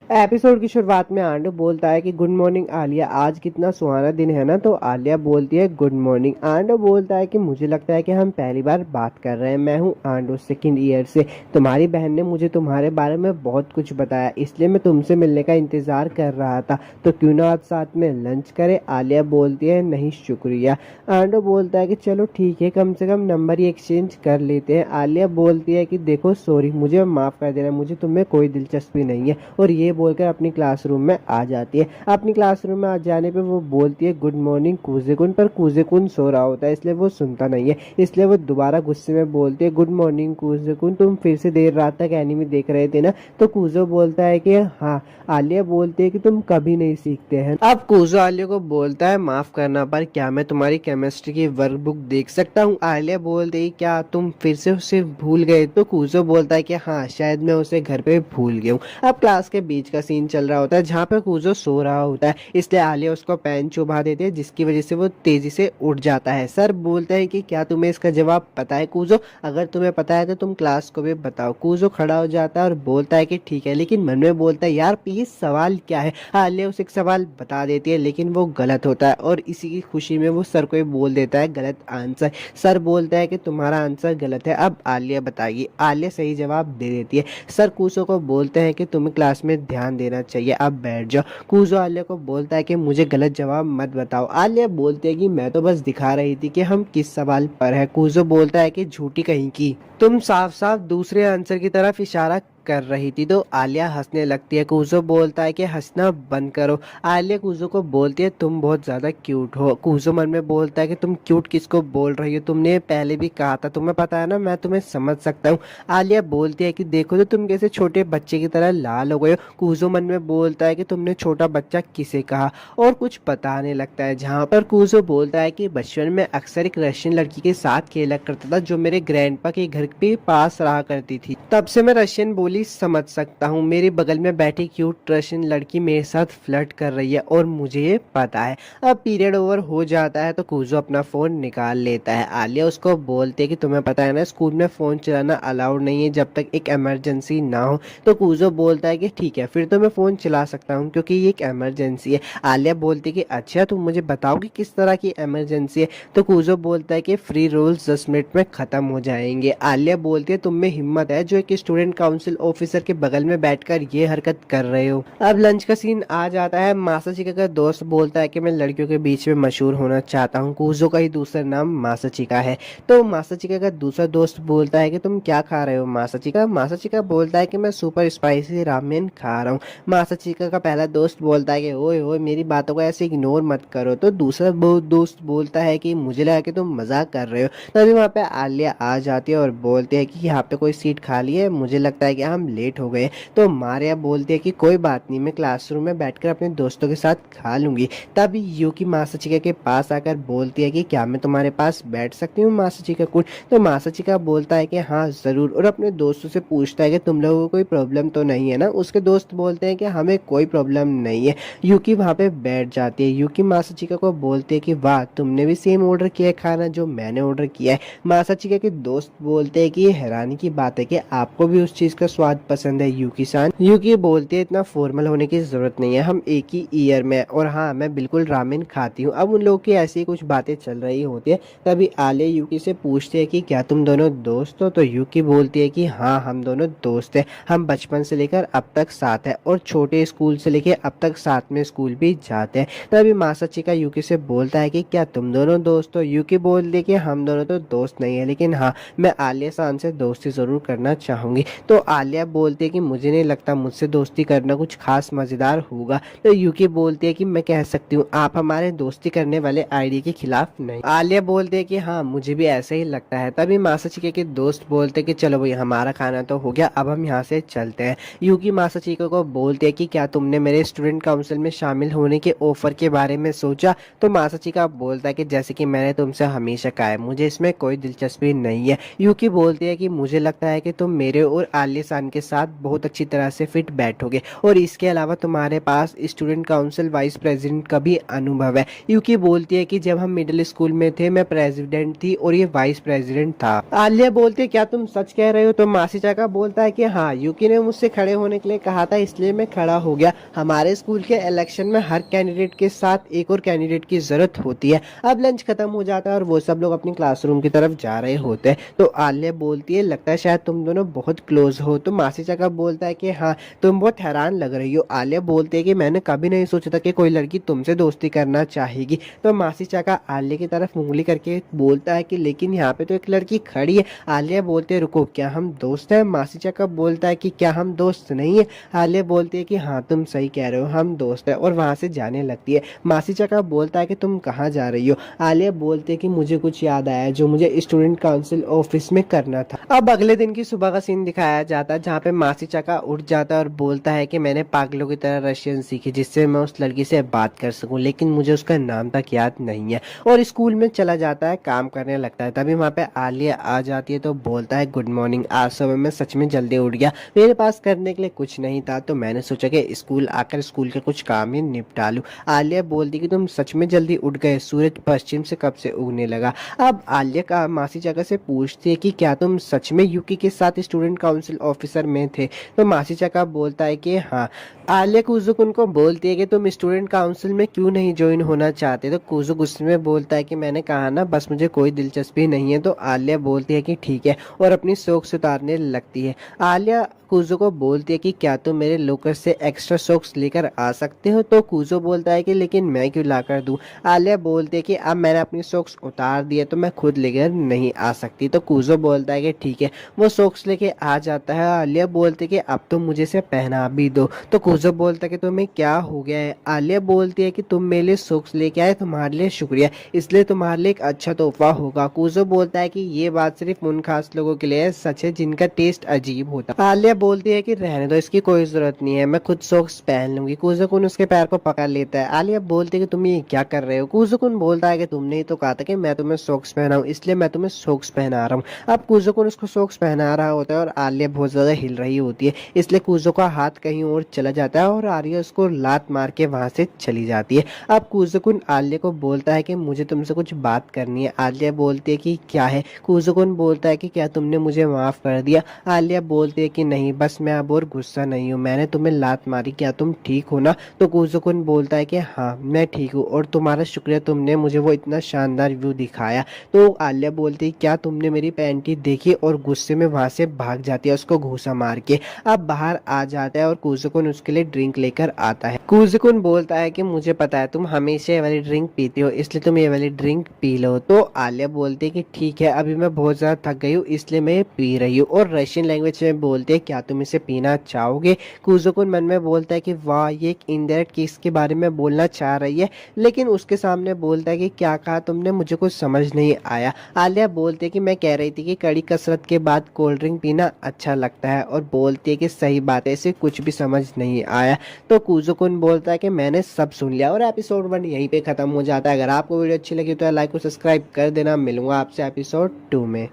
Episode की शुरुआत में आंडू बोलता है कि गुड मॉर्निंग आलिया, आज कितना सुहाना दिन है ना। तो आलिया बोलती है गुड मॉर्निंग। आंडू बोलता है कि मुझे लगता है कि हम पहली बार बात कर रहे हैं। मैं हूँ आंडू, सेकंड ईयर से। तुम्हारी बहन ने मुझे तुम्हारे बारे में बहुत कुछ बताया, इसलिए मैं तुमसे मिलने का इंतजार कर रहा था। तो क्यों ना आज साथ में लंच करें। आलिया बोलती है नहीं शुक्रिया। आंडू बोलता है कि चलो ठीक है, कम से कम नंबर ही एक्सचेंज कर लेते हैं। आलिया बोलती है कि देखो सॉरी, मुझे माफ कर देना, मुझे तुम्हें कोई दिलचस्पी नहीं है। और ये बोलकर अपनी क्लासरूम में आ जाती है। अपनी क्लासरूम में आ जाने पे वो बोलती है गुड मॉर्निंग कूजेकुन, पर कूजेकुन सो रहा होता है इसलिए वो सुनता नहीं है। इसलिए वो दोबारा गुस्से में बोलती है गुड मॉर्निंग कूजेकुन, तुम फिर से देर रात तक एनिमे देख रहे थे ना। तो कूजो बोलता है कि हाँ। आलिया बोलती है कि तुम कभी नहीं सीखते हैं। अब कूजो आलिया को बोलता है माफ करना, पर क्या मैं तुम्हारी केमिस्ट्री की वर्कबुक देख सकता हूँ। आलिया बोलती है क्या तुम फिर से उसे भूल गए। तो कूजो बोलता है कि हाँ, शायद मैं उसे घर पे भूल गया हूँ। अब क्लास के बीच का सीन चल रहा होता है जहाँ पे कूजो सो रहा होता है, इसलिए आलिया उसको पेन चुभा देती है जिसकी वजह से वो तेजी से उठ जाता है। सर बोलते हैं कि क्या तुम्हें इसका जवाब पता है कूजो, अगर तुम्हें पता है तो तुम क्लास को भी बताओ। कूजो खड़ा हो जाता है और बोलता है कि ठीक है, लेकिन मन में बोलता है यार प्लीज सवाल क्या है। आलिया उसे एक सवाल बता देती है लेकिन वो गलत होता है और इसी की खुशी में वो सर को ही बोल देता है गलत आंसर। सर बोलता है कि तुम्हारा आंसर गलत है, अब आलिया बताइए। आलिया सही जवाब दे देती है। सर कूजो को बोलते हैं कि तुम्हें क्लास में ध्यान देना चाहिए, अब बैठ जाओ। कूजो आलिया को बोलता है कि मुझे गलत जवाब मत बताओ। आलिया बोलती है कि मैं तो बस दिखा रही थी कि हम किस सवाल पर है। कूजो बोलता है कि झूठी कहीं की, तुम साफ साफ दूसरे आंसर की तरफ इशारा कर रही थी। तो आलिया हंसने लगती है। कूजो बोलता है कि हंसना बंद करो। आलिया कूजो को बोलती है तुम बहुत ज्यादा क्यूट हो। कूजो मन में बोलता है कि तुम क्यूट किसको बोल रही हो, तुमने पहले भी कहा था, तुम्हें पता है ना, मैं तुम्हें समझ सकता हूँ। आलिया बोलती है कि देखो तो तुम कैसे छोटे बच्चे की तरह लाल हो गए हो। कूजो मन में बोलता है कि तुमने छोटा बच्चा किसे कहा, और कुछ बताने लगता है। जहाँ पर कूजो बोलता है कि बचपन में अक्सर एक रशियन लड़की के साथ खेला करता था जो मेरे ग्रैंडपा के घर के पास रहा करती थी, तब से मैं रशियन बोली समझ सकता हूँ। मेरे बगल में बैठी क्यूट रशियन लड़की मेरे साथ फ्लर्ट कर रही है और मुझे ये पता है। अब पीरियड ओवर हो जाता है तो कूजो अपना फोन निकाल लेता है। आलिया उसको बोलती है कि तुम्हें पता है ना, स्कूल में फोन चलाना अलाउड नहीं है जब तक एक इमरजेंसी ना हो। तो कूजो बोलता है कि ठीक है, फिर तो मैं फोन चला सकता हूँ क्योंकि ये एक इमरजेंसी है। आलिया बोलती है कि अच्छा, तुम मुझे बताओगे किस तरह की इमरजेंसी है। तो कूजो बोलता है कि फ्री रूल्स 10 मिनट में खत्म हो जाएंगे। आलिया बोलती है तुम में हिम्मत है जो एक स्टूडेंट काउंसिल ऑफिसर के बगल में बैठकर ये हरकत कर रहे हो। अब लंच का सीन आ जाता है। मासाचिका का दोस्त बोलता है कि मैं लड़कियों के बीच में मशहूर होना चाहता हूँ। कूजो का ही दूसरा नाम मासाचिका है। तो मासाचिका का दूसरा दोस्त बोलता है कि तुम क्या खा रहे हो मासाचिका। मासाचिका बोलता है कि मैं सुपर स्पाइसी रामेन खा रहा हूँ। मासाचिका का पहला दोस्त बोलता है कि ओए ओए मेरी बातों को ऐसे इग्नोर मत करो। तो दूसरा दोस्त बोलता है कि मुझे लगा कि तुम मजाक कर रहे हो। तभी वहाँ पे आलिया आ जाती है और बोलती है कि यहाँ पे कोई सीट खाली है, मुझे लगता है कि हम लेट हो गए। तो मारिया बोलती है कि कोई बात नहीं, मैं क्लासरूम में बैठकर अपने दोस्तों के साथ खा लूंगी। तभी यूकी मासाचिका के पास आकर बोलती है कि क्या मैं तुम्हारे पास बैठ सकती हूँ मासाचिका कुछ। तो मासाचिका बोलता है कि हाँ जरूर, और अपने दोस्तों से पूछता है कि तुम लोगों को कोई प्रॉब्लम तो नहीं है ना। उसके दोस्त बोलते हैं कि हमें कोई प्रॉब्लम नहीं है। यूकी वहाँ पे बैठ जाती है। यूकी मासाचिका को बोलती है कि वाह, तुमने भी सेम ऑर्डर किया है खाना जो मैंने ऑर्डर किया है। मासाचिका के दोस्त बोलते हैं कि ये हैरानी की बात है कि आपको भी उस चीज का स्वाद पसंद है यूकी सान। यूकी बोलती है इतना फॉर्मल होने की जरूरत नहीं है, हम एक ही ईयर में, और हाँ मैं बिल्कुल रामेन खाती हूँ। अब उन लोगों की ऐसी कुछ बातें चल रही होती है। तभी आलिया यूकी से पूछते हैं कि क्या तुम दोनों दोस्त हो। तो यूकी बोलती है कि हाँ हम दोनों दोस्त हैं, हम बचपन से लेकर अब तक साथ है और छोटे स्कूल से लेकर अब तक साथ में स्कूल भी जाते हैं। तभी मासाचिका यूकी से बोलता है कि क्या तुम दोनों दोस्त हो। यूकी बोलती है कि हम दोनों तो दोस्त नहीं है, लेकिन हाँ मैं आलिया सान से दोस्ती जरूर करना चाहूंगी। तो आलिया बोलती है कि मुझे नहीं लगता मुझसे दोस्ती करना कुछ खास मजेदार होगा। तो यूकी बोलती है कि मैं कह सकती हूँ आप हमारे दोस्ती करने वाले आईडी के खिलाफ नहीं। आलिया बोलती है कि हाँ मुझे भी ऐसा ही लगता है। तभी मासाचिका के दोस्त बोलते हैं कि चलो भाई हमारा खाना तो हो गया, अब हम यहाँ से चलते हैं। यूकी मासाचिका को बोलते है कि क्या तुमने मेरे स्टूडेंट काउंसिल में शामिल होने के ऑफर के बारे में सोचा। तो मासाचिका बोलता है कि जैसे कि मैंने तुमसे हमेशा कहा है, मुझे इसमें कोई दिलचस्पी नहीं है। यूकी बोलती है कि मुझे लगता है कि तुम मेरे और आलिया इंसान के साथ बहुत अच्छी तरह से फिट बैठोगे, और इसके अलावा तुम्हारे पास स्टूडेंट काउंसिल वाइस प्रेसिडेंट का भी अनुभव है। यूकी बोलती है कि जब हम मिडिल स्कूल में थे मैं प्रेसिडेंट थी और ये वाइस प्रेसिडेंट था। आलिया बोलती है क्या तुम सच कह रहे हो? तो मासी चाका बोलता है कि हाँ, यूकी ने मुझसे खड़े होने के लिए कहा था इसलिए मैं खड़ा हो गया। हमारे स्कूल के इलेक्शन में हर कैंडिडेट के साथ एक और कैंडिडेट की जरूरत होती है। अब लंच खत्म हो जाता है और वो सब लोग अपनी क्लासरूम की तरफ जा रहे होते हैं। तो आलिया बोलती है लगता है शायद तुम दोनों बहुत क्लोज हो। तो मासी चाका बोलता है कि हाँ, तुम बहुत हैरान लग रही हो। आलिया बोलती है कि मैंने कभी नहीं सोचा था कि कोई लड़की तुमसे दोस्ती करना चाहेगी। तो मासी चाका आलिया की तरफ उंगली करके बोलता है कि लेकिन यहाँ पे तो एक लड़की खड़ी है। आलिया बोलते है रुको, क्या हम दोस्त हैं? मासी चाका बोलता है कि क्या हम दोस्त नहीं है? आलिया बोलती है कि हाँ तुम सही कह रहे हो, हम दोस्त हैं, और वहां से जाने लगती है। मासी चाका बोलता है कि तुम कहाँ जा रही हो? आलिया बोलती है कि मुझे कुछ याद आया जो मुझे स्टूडेंट काउंसिल ऑफिस में करना था। अब अगले दिन की सुबह का सीन दिखाया जाता है जहाँ पे मासी चाका उठ जाता है और बोलता है कि मैंने पागलों की तरह रशियन सीखी जिससे मैं उस लड़की से बात कर सकूं, लेकिन मुझे उसका नाम तक याद नहीं है। और स्कूल में चला जाता है, काम करने लगता है। तभी वहाँ पे आलिया आ जाती है तो बोलता है गुड मॉर्निंग, आज सुबह मैं सच में जल्दी उठ गया, मेरे पास करने के लिए कुछ नहीं था तो मैंने सोचा कि स्कूल आकर स्कूल के कुछ काम ही निपटा लूं। आलिया बोलती कि तुम सच में जल्दी उठ गए, सूरज पश्चिम से कब से उगने लगा। अब आलिया का मासी चाका से पूछती है कि क्या तुम सच में यूकी के साथ स्टूडेंट काउंसिल ऑफिसर में थे? तो मासी चाका बोलता है कि हाँ। आलिया कुजुक उनको बोलती है कि तुम स्टूडेंट काउंसिल में क्यों नहीं ज्वाइन होना चाहते? तो कुजुक गुस्से में बोलता है कि मैंने कहा ना, बस मुझे कोई दिलचस्पी नहीं है। तो आलिया बोलती है कि ठीक है, और अपनी सॉक्स उतारने लगती है। आलिया कुजो को बोलती है कि क्या तुम मेरे लोकर से एक्स्ट्रा सॉक्स लेकर आ सकते हो? तो कुजो बोलता है कि लेकिन मैं क्यों ला कर दूं? आलिया बोलती है कि अब मैंने अपनी सॉक्स उतार दी है तो मैं खुद लेकर नहीं आ सकती। तो कुजो बोलता है कि ठीक है, वो सॉक्स लेके आ जाता है। आलिया बोलती है कि अब तुम मुझे से पहना भी दो। तो कुजो बोलता है कि तुम्हें क्या हो गया है? आलिया बोलती है कि तुम मेरे लिए सॉक्स लेके आए, तुम्हारे लिए शुक्रिया, इसलिए तुम्हारे लिए एक अच्छा तोहफा होगा। कुजो बोलता है कि ये बात सिर्फ उन खास लोगों के लिए सच है जिनका टेस्ट अजीब होता है। आलिया बोलती है कि रहने दो, इसकी कोई जरूरत नहीं है, मैं खुद सॉक्स पहन लूंगी। कुजुकुन उसके पैर को पकड़ लेता है। आलिया बोलती है कि तुम ये क्या कर रहे हो? कुजुकुन बोलता है कि तुमने ही तो कहा था कि मैं तुम्हें सॉक्स पहनाऊं, इसलिए मैं तुम्हें सॉक्स पहना रहा हूँ। अब कुजुकुन उसको सॉक्स पहना रहा होता है और आलिया बहुत ज्यादा हिल रही होती है, इसलिए कुजो का हाथ कहीं और चला जाता है और आलिया उसको लात मार के वहां से चली जाती है। अब कुजुकुन आलिया को बोलता है कि मुझे तुमसे कुछ बात करनी है। आलिया बोलती है कि क्या है? कुजुकुन बोलता है कि क्या तुमने मुझे माफ कर दिया? आलिया बोलती है कि नहीं, बस मैं अब और गुस्सा नहीं हूँ, मैंने तुम्हें लात मारी, क्या तुम ठीक हो ना? तो कुजुकुन बोलता है कि हाँ मैं ठीक हूँ और तुम्हारा शुक्रिया, तुमने मुझे वो इतना शानदार व्यू दिखाया। तो आलिया बोलती है क्या तुमने मेरी पैंटी देखी? और गुस्से में वहां से भाग जाती है उसको घूसा मार के। अब बाहर आ जाता है और कुजुकुन उसके लिए ड्रिंक लेकर आता है। कुजुकुन बोलता है कि मुझे पता है तुम हमेशा ये वाली ड्रिंक पीती हो, इसलिए तुम ये वाली ड्रिंक पी लो। तो आलिया बोलती है कि ठीक है, अभी मैं बहुत ज्यादा थक गई हूँ इसलिए मैं पी रही हूँ। और रशियन लैंग्वेज में बोलते हैं क्या तुम इसे पीना चाहोगे? कुजुकुन मन में बोलता है कि वाह, ये एक इनडायरेक्ट केस के बारे में बोलना चाह रही है, लेकिन उसके सामने बोलता है कि क्या कहा तुमने? मुझे कुछ समझ नहीं आया। आलिया बोलती है कि मैं कह रही थी कि कड़ी कसरत के बाद कोल्ड ड्रिंक पीना अच्छा लगता है, और बोलती है कि सही बात है, इसे कुछ भी समझ नहीं आया। तो कुजुकुन बोलता है कि मैंने सब सुन लिया। और एपिसोड 1 यहीं पे खत्म हो जाता है। अगर आपको वीडियो अच्छी लगी तो लाइक और सब्सक्राइब कर देना। मिलूंगा आपसे एपिसोड 2 में।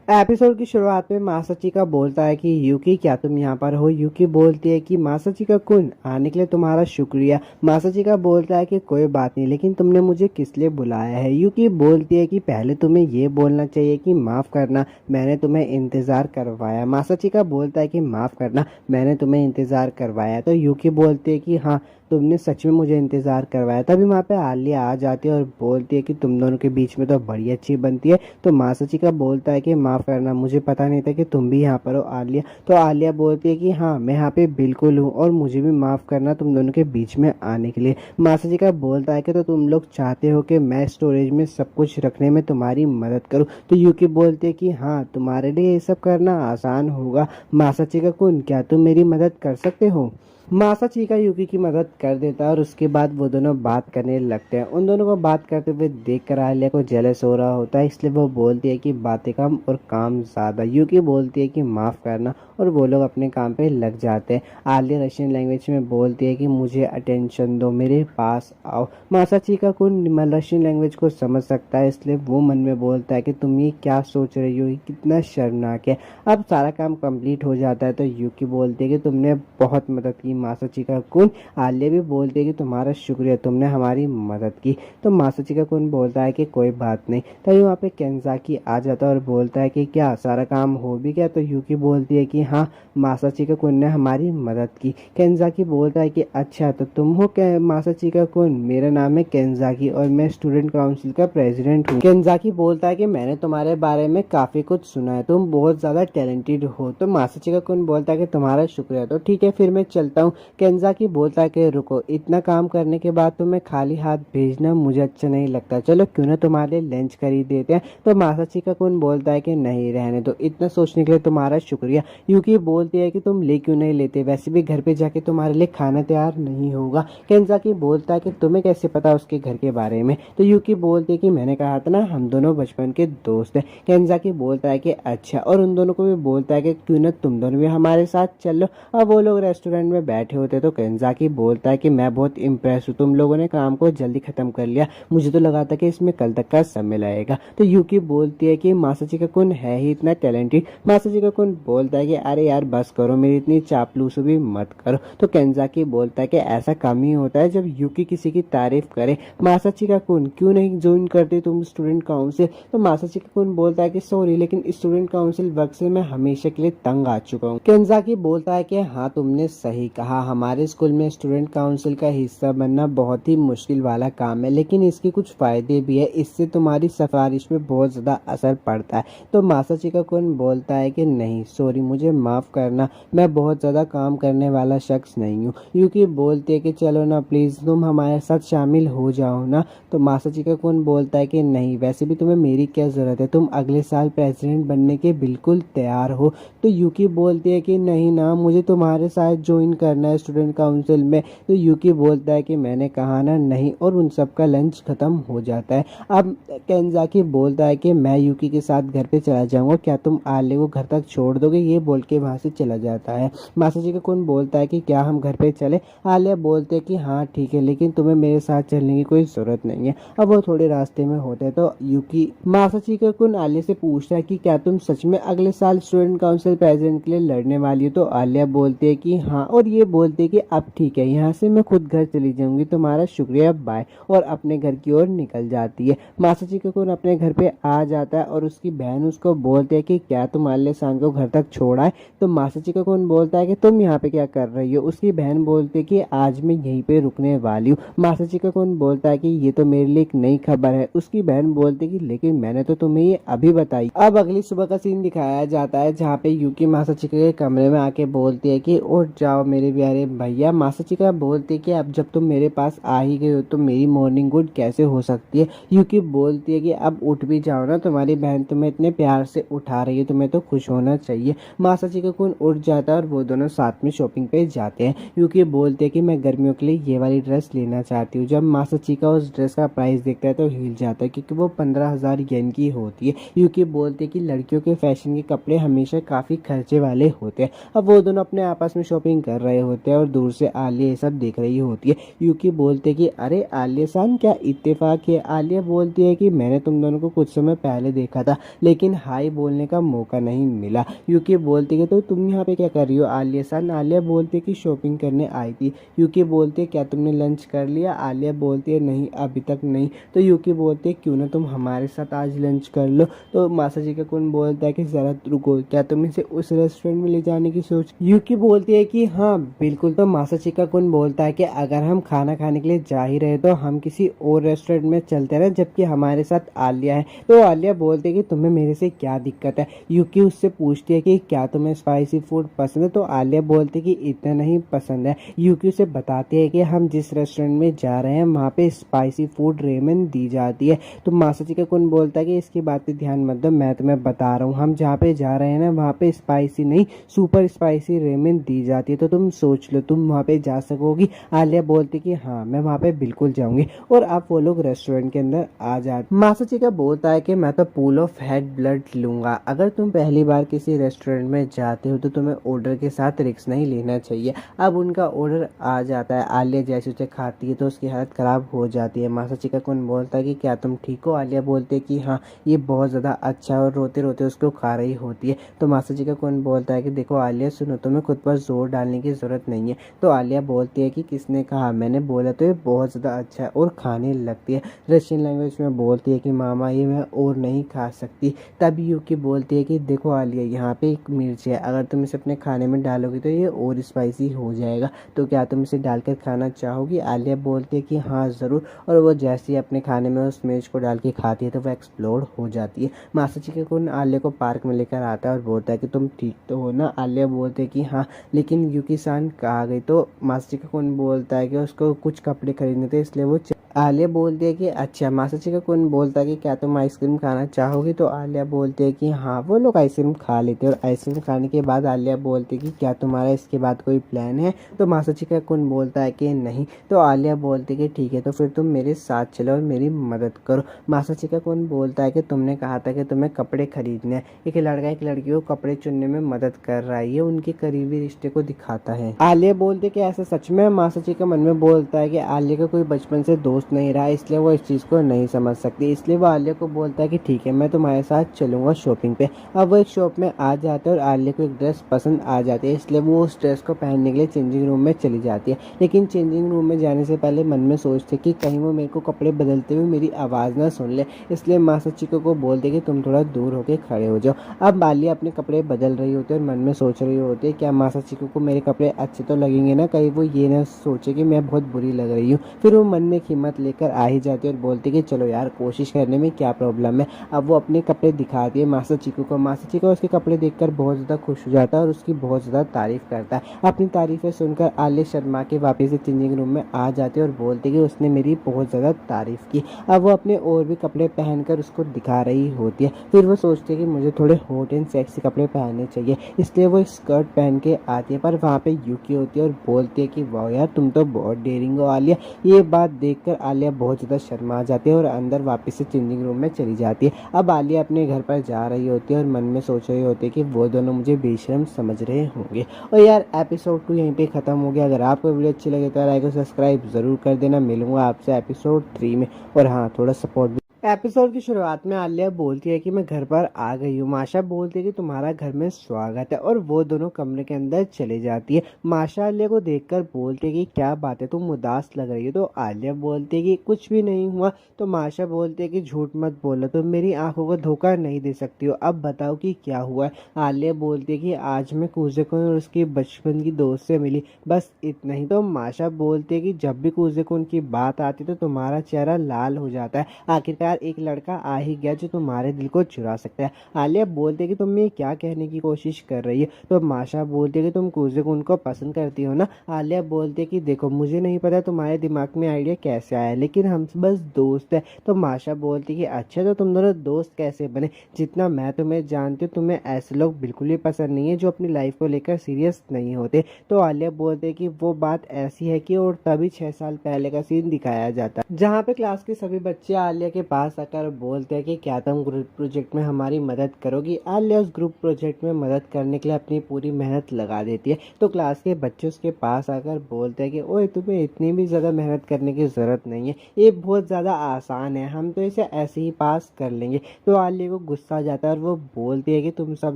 एपिसोड की शुरुआत में मासाचिका बोलता है कि यूकी क्या तुम यहाँ पर हो? यूकी बोलती है कि मासाचिका कुन, आने के लिए तुम्हारा शुक्रिया। मासाचिका बोलता है कि कोई बात नहीं, लेकिन तुमने मुझे किस लिए बुलाया है? यूकी बोलती है कि पहले तुम्हें ये बोलना चाहिए कि माफ करना, मैंने तुम्हें इंतजार करवाया। मासाचिका बोलता है कि माफ करना, मैंने तुम्हें इंतजार करवाया। तो यूकी बोलती है कि हाँ, तुमने सच में मुझे इंतजार करवाया। तभी वहाँ पे आलिया आ जाती है और बोलती है कि तुम दोनों के बीच में तो बड़ी अच्छी बनती है। तो मासाचिका बोलता है कि माफ करना, मुझे पता नहीं था कि तुम भी यहाँ पर हो आलिया। तो आलिया बोलती है कि हाँ, मैं यहाँ पे बिल्कुल हूँ और मुझे भी माफ करना तुम दोनों के बीच में आने के लिए। मासाचिका बोलता है कि तो तुम लोग चाहते हो कि मैं स्टोरेज में सब कुछ रखने में तुम्हारी मदद करूँ? तो यूकी बोलती है कि हाँ, तुम्हारे लिए ये सब करना आसान होगा। मासाचिका कुन, क्या तुम मेरी मदद कर सकते हो? मासाची यूकी की मदद कर देता है और उसके बाद वो दोनों बात करने लगते हैं। उन दोनों को बात करते हुए देखकर आलिया को जेलस हो रहा होता है, इसलिए वो बोलती है कि बातें कम और काम ज़्यादा। यूकी बोलती है कि माफ़ करना और वो लोग अपने काम पे लग जाते हैं। आलिया रशियन लैंग्वेज में बोलती है कि मुझे अटेंशन दो, मेरे पास आओ। मासाची का कौन रशियन लैंग्वेज को समझ सकता है, इसलिए वो मन में बोलता है कि तुम ये क्या सोच रही हो, ये कितना शर्मनाक है। अब सारा काम कंप्लीट हो जाता है तो यूकी बोलती है कि तुमने बहुत मदद की मासाचिका कुन। आलिया भी बोलती है कि तुम्हारा शुक्रिया, तुमने हमारी मदद की। तो मासाचिका कुन बोलता है कि कोई बात नहीं। तभी वहाँ पे केंजाकी आ जाता है और बोलता है कि क्या सारा काम हो भी गया। तो यूकी बोलती है कि हाँ, मासाचिका कुन ने हमारी मदद की। केंजाकी बोलता है कि अच्छा, तो तुम हो क्या मासाचिका कुन? मेरा नाम है केंजाकी और मैं स्टूडेंट काउंसिल का प्रेसिडेंट हूँ। केंजाकी बोलता है कि मैंने तुम्हारे बारे में काफ़ी कुछ सुना है, तुम बहुत ज़्यादा टैलेंटेड हो। तो मासाचिका कुन बोलता है कि तुम्हारा शुक्रिया, तो ठीक है फिर मैं चलता हूँ। केंजाकी बोलता है कि रुको, इतना काम करने के बाद तुम्हें खाली हाथ भेजना मुझे अच्छा नहीं लगता, चलो क्यों ना तुम्हारे लिए लंच खरीद देते हैं। तो मासाचिका कुन बोलता है कि नहीं, रहने दो, इतना सोचने के लिए तुम्हारा शुक्रिया। यूकी बोलती है कि तुम ले क्यों नहीं लेते, वैसे भी घर पे जाके तुम्हारे लिए खाना तैयार नहीं होगा। केंजाकी बोलता है कि तुम्हें कैसे पता उसके घर के बारे में। तो यूकी बोलती है कि मैंने कहा था ना, हम दोनों बचपन के दोस्त हैं। केंजाकी बोलता है कि अच्छा, और उन दोनों को भी बोलता है कि क्यों ना तुम दोनों भी हमारे साथ चल लो। अब वो लोग रेस्टोरेंट में बैठे होते तो केंजाकी बोलता है कि मैं बहुत इम्प्रेस हूँ, तुम लोगों ने काम को जल्दी खत्म कर लिया, मुझे तो लगा था कि इसमें कल तक का समय लगेगा। तो यूकी बोलती है कि मासाचिका कुन है ही इतना टैलेंटेड। मासाचिका कुन बोलता है कि अरे यार बस करो, मेरी इतनी चापलूसी भी मत करो। तो केंजाकी बोलता है कि ऐसा कम ही होता है जब यूकी किसी की तारीफ करे। मासाचिका कुन क्यों नहीं ज्वाइन करते तुम स्टूडेंट काउंसिल। तो मासाचिका कुन बोलता है कि सॉरी, लेकिन स्टूडेंट काउंसिल वर्क से मैं हमेशा के लिए तंग आ चुका हूँ। केंजाकी बोलता है कि हाँ, तुमने सही कहा, हमारे स्कूल में स्टूडेंट काउंसिल का हिस्सा बनना बहुत ही मुश्किल वाला काम है, लेकिन इसके कुछ फायदे भी है, इससे तुम्हारी सिफारिश पे बहुत ज़्यादा असर पड़ता है। तो मासाचिका कुन बोलता है कि नहीं सॉरी, मुझे माफ़ करना, मैं बहुत ज़्यादा काम करने वाला शख्स नहीं हूँ। यूकी बोलती है कि चलो ना प्लीज़, तुम हमारे साथ शामिल हो जाओ ना। तो मासाचिका कुन बोलता है कि नहीं, वैसे भी तुम्हें मेरी क्या ज़रूरत है, तुम अगले साल प्रेसिडेंट बनने के बिल्कुल तैयार हो। तो यूकी बोलती है कि नहीं ना, मुझे तुम्हारे साथ ज्वाइन करना है स्टूडेंट काउंसिल में। तो यूकी बोलता है कि मैंने कहा ना नहीं, और उन सब का लंच ख़त्म हो जाता है। अब केंजाकी बोलता है कि मैं यूकी के साथ घर पे चला जाऊँगा, क्या तुम आले को घर तक छोड़ दोगे। ये बोल के वहाँ से चला जाता है। मासाचिका कुन बोलता है कि क्या हम घर पे चले। आलिया बोलते हैं कि हाँ ठीक है, लेकिन तुम्हें मेरे साथ चलने की कोई ज़रूरत नहीं है। अब वो थोड़े रास्ते में होते हैं तो यूकी मासाचिका कुन आलिया से पूछता है कि क्या तुम सच में अगले साल स्टूडेंट काउंसिल प्रेसिडेंट के लिए लड़ने वाली हो। तो आलिया बोलती है कि हाँ, और ये बोलती है कि अब ठीक है, यहाँ से मैं खुद घर चली जाऊंगी, तुम्हारा शुक्रिया, बाय, और अपने घर की ओर निकल जाती है। मासाचिका कुन अपने घर पे आ जाता है और उसकी बहन उसको बोलती है कि क्या तुम आलिया सान को घर तक छोड़ा है। तो मासाचिका कुन बोलता है कि तुम यहाँ पे क्या कर रही हो। उसकी बहन बोलती है कि आज मैं यहीं पे रुकने वाली हूँ। मासाचिका कुन बोलता है कि ये तो मेरे लिए एक नई खबर है। उसकी बहन बोलती है कि लेकिन मैंने तो तुम्हें ये अभी बताई। अब अगली सुबह का सीन दिखाया जाता है जहाँ पे यूकी मासाचिका के कमरे में आके बोलती है कि उठ जाओ मेरे प्यारे भैया। मासाचिका बोलती है कि अब जब तुम मेरे पास आ ही गए हो तो मेरी मॉर्निंग गुड कैसे हो सकती है। यूकी बोलती है कि अब उठ भी जाओ ना, तुम्हारी बहन तुम्हें इतने प्यार से उठा रही है, तुम्हें तो खुश होना चाहिए। मासाचिका कुन उठ जाता है और वो दोनों साथ में शॉपिंग पे जाते हैं। यूकी बोलते हैं कि मैं गर्मियों के लिए ये वाली ड्रेस लेना चाहती हूँ। जब मासाचिका उस ड्रेस का प्राइस देखता है तो हिल जाता है, क्योंकि वो 15,000 येन की होती है। यूकी बोलते हैं कि लड़कियों के फैशन के कपड़े हमेशा काफ़ी खर्चे वाले होते हैं। अब वो दोनों अपने आपस में शॉपिंग कर रहे होते हैं और दूर से आलिया ये सब देख रही होती है। यूकी बोलते हैं कि अरे आलिया सान, क्या इत्तेफाक है। आलिया बोलती है कि मैंने तुम दोनों को कुछ समय पहले देखा था, लेकिन हाई बोलने का मौका नहीं मिला। यूकी बोलती है तो तुम यहाँ पे क्या कर रही हो आलिया सान। आलिया बोलती है कि शॉपिंग करने आई थी। यूकी बोलती है क्या तुमने लंच कर लिया। आलिया बोलती है नहीं, अभी तक नहीं। तो यूकी बोलती है क्यों ना तुम हमारे साथ आज लंच कर लो। तो मासाचिका कुन बोलता है कि ज़रा रुको, क्या तुम इसे उस रेस्टोरेंट में ले जाने की सोच। यूकी बोलती है कि हाँ बिल्कुल। तो मासाचिका कुन बोलता है कि अगर हम खाना खाने के लिए जा ही रहे तो हम किसी और रेस्टोरेंट में चलते हैं ना, जबकि हमारे साथ आलिया है। तो आलिया बोलती है कि तुम्हें मेरे से क्या दिक्कत है। यूकी उससे पूछती है कि क्या तुम्हें स्पाइसी फूड पसंद है। तो आलिया बोलती है कि इतना नहीं पसंद है। यूकी उसे बताती है कि हम जिस रेस्टोरेंट में जा रहे हैं वहाँ पे स्पाइसी फूड रेमन दी जाती है। तो मासाचिका कुन बोलता है कि इसकी बात पे ध्यान मत दो, मैं तुम्हें बता रहा हूँ, हम जहाँ पे जा रहे हैं ना वहाँ पे स्पाइसी नहीं सुपर स्पाइसी रेमन दी जाती है, तो तुम सोच लो तुम वहाँ पे जा सकोगी। आलिया बोलती कि हाँ मैं वहाँ पे बिल्कुल जाऊंगी। और अब वो लोग रेस्टोरेंट के अंदर आ जाते। मासाचिका बोलता है कि मैं तो पूल ऑफ हेड ब्लड लूंगा। अगर तुम पहली बार किसी रेस्टोरेंट में जाते हो तो तुम्हें ऑर्डर के साथ रिस्क नहीं लेना चाहिए। अब उनका ऑर्डर आ जाता है। आलिया जैसे उसे खाती है तो उसकी हालत खराब हो जाती है। मासाचिका कुन बोलता है कि क्या तुम ठीक हो? आलिया बोलती है कि हाँ ये बहुत ज़्यादा अच्छा है, और रोते रोते उसको खा रही होती है। तो मासाचिका कुन बोलता है कि देखो आलिया सुनो, तुम्हें खुद पर जोर डालने की ज़रूरत नहीं है। तो आलिया बोलती है कि किसने कहा? मैंने बोला तो ये बहुत ज़्यादा अच्छा है, और खाने लगती है। रशियन लैंग्वेज में बोलती है कि मामा ये मैं और नहीं खा सकती। तब यूकी बोलती है कि देखो आलिया यहाँ पे एक मिर्च है, अगर तुम इसे अपने खाने में डालोगी तो ये और स्पाइसी हो जाएगा, तो क्या तुम इसे डालकर खाना चाहोगी? आलिया बोलती है कि हाँ ज़रूर। और वो जैसे ही अपने खाने में उस मिर्च को डाल के खाती है तो वो एक्सप्लोड हो जाती है। मासाचिका कुन आलिया को पार्क में लेकर आता है और बोलता है कि तुम ठीक तो हो ना? आलिया बोलती है कि हाँ, लेकिन यूकी सान कहाँ गई? तो मासाचिका कुन बोलता है कि उसको कुछ कपड़े खरीदने थे इसलिए वो आलिया बोलती है कि अच्छा। मासाचिका कुन बोलता है कि क्या तुम आइसक्रीम खाना चाहोगी? तो आलिया बोलती है कि हाँ। वो लोग आइसक्रीम खा लेते हैं, और आइसक्रीम खाने के बाद आलिया बोलती है कि क्या तुम्हारा इसके बाद कोई प्लान है? तो मासाचिका कुन बोलता है कि नहीं। तो आलिया बोलती है कि ठीक है, तो फिर तुम मेरे साथ चलो और मेरी मदद करो। मासाचिका कुन बोलता है कि तुमने कहा था कि तुम्हें कपड़े खरीदने हैं। एक लड़का एक लड़की को कपड़े चुनने में मदद कर रहा है, ये उनके करीबी रिश्ते को दिखाता है। आलिया बोलती है कि ऐसा सच में? मासाचिका मन में बोलता है कि आलिया का कोई बचपन से दोस्त नहीं रहा, इसलिए वो इस चीज़ को नहीं समझ सकती। इसलिए वो आलिया को बोलता है कि ठीक है मैं तुम्हारे साथ चलूंगा शॉपिंग पे। अब वो एक शॉप में आ जाते हैं और आलिया को एक ड्रेस पसंद आ जाती है, इसलिए वो उस ड्रेस को पहनने के लिए चेंजिंग रूम में चली जाती है। लेकिन चेंजिंग रूम में जाने से पहले मन में सोचते कि कहीं वो मेरे को कपड़े बदलते हुए मेरी आवाज़ ना सुन ले, इसलिए मासाचिका को बोलते कि तुम थोड़ा दूर होकर खड़े हो जाओ। अब आलिया अपने कपड़े बदल रही होती है और मन में सोच रही होती है क्या मासाचिका को मेरे कपड़े अच्छे तो लगेंगे ना, कहीं वो ये ना सोचे कि मैं बहुत बुरी लग रही हूँ। फिर वो मन में हिम्मत लेकर आ ही जाती है और बोलती कि चलो यार कोशिश करने में क्या प्रॉब्लम है। अब वो अपने कपड़े दिखाती है मासाचिका को। मासाचिका उसके कपड़े देखकर बहुत ज़्यादा खुश हो जाता है और उसकी बहुत ज़्यादा तारीफ करता है। अपनी तारीफें सुनकर आलिया शर्मा के वापस से चेंजिंग रूम में आ जाती है और बोलती कि उसने मेरी बहुत ज़्यादा तारीफ की। अब वो अपने और भी कपड़े पहनकर उसको दिखा रही होती है। फिर वो सोचती है कि मुझे थोड़े हॉट एंड सेक्सी कपड़े पहनने चाहिए, इसलिए वो स्कर्ट पहन के आती है। पर वहाँ पे यूकी होती है और बोलती है कि वाह यार तुम तो बहुत डेयरिंग हो आलिया। ये बात देखकर आलिया बहुत ज़्यादा शर्मा जाती है और अंदर वापस से चेंजिंग रूम में चली जाती है। अब आलिया अपने घर पर जा रही होती है और मन में सोच रही होती है कि वो दोनों मुझे बेशर्म समझ रहे होंगे। और यार एपिसोड 2 यहीं पे ख़त्म हो गया। अगर आपको वीडियो अच्छी लगे तो लाइक और सब्सक्राइब ज़रूर कर देना। मिलूंगा आपसे एपिसोड 3 में। और हाँ, थोड़ा सपोर्ट। एपिसोड की शुरुआत में आलिया बोलती है कि मैं घर पर आ गई हूँ। माशा बोलती है कि तुम्हारा घर में स्वागत है, और वो दोनों कमरे के अंदर चले जाती है। माशा आलिया को देखकर बोलती है कि क्या बात है, तुम उदास लग रही हो? तो आलिया बोलती है कि कुछ भी नहीं हुआ। तो माशा बोलती है कि झूठ मत बोलो, तुम मेरी आंखों को धोखा नहीं दे सकती हो, अब बताओ कि क्या हुआ है। आलिया बोलती है कि आज मैं कुजेकुन और उसकी बचपन की दोस्त से मिली, बस इतना ही। तो माशा बोलती है कि जब भी कुजेकुन की बात आती तो तुम्हारा चेहरा लाल हो जाता है, आखिरकार एक लड़का आ ही गया जो तुम्हारे दिल को चुरा सकता है। आलिया बोलती है कि तुम ये क्या कहने की कोशिश कर रही है? तो माशा बोलती है कि तुम कुजेकुन को पसंद करती हो ना। आलिया बोलती है कि देखो मुझे नहीं पता तुम्हारे दिमाग में आइडिया कैसे आया, लेकिन हम बस दोस्त है। तो माशा बोलती है कि अच्छा, तो तुम दोनों दोस्त कैसे बने? जितना मैं तुम्हें जानती हूँ तुम्हें ऐसे लोग बिल्कुल भी पसंद नहीं है जो अपनी लाइफ को लेकर सीरियस नहीं होते। तो आलिया बोलती है कि वो बात ऐसी है कि, और तभी 6 साल पहले का सीन दिखाया जाता है जहाँ पे क्लास के सभी बच्चे आलिया के पास आकर बोलते हैं कि क्या तुम ग्रुप प्रोजेक्ट में हमारी मदद करोगी। आलिया उस ग्रुप प्रोजेक्ट में मदद करने के लिए अपनी पूरी मेहनत लगा देती है। तो क्लास के बच्चे उसके पास आकर बोलते हैं कि ओए तुम्हें इतनी भी ज़्यादा मेहनत करने की ज़रूरत नहीं है, ये बहुत ज़्यादा आसान है, हम तो इसे ऐसे ही पास कर लेंगे। तो आलिया को गुस्सा आ जाता है और वो बोलती है कि तुम सब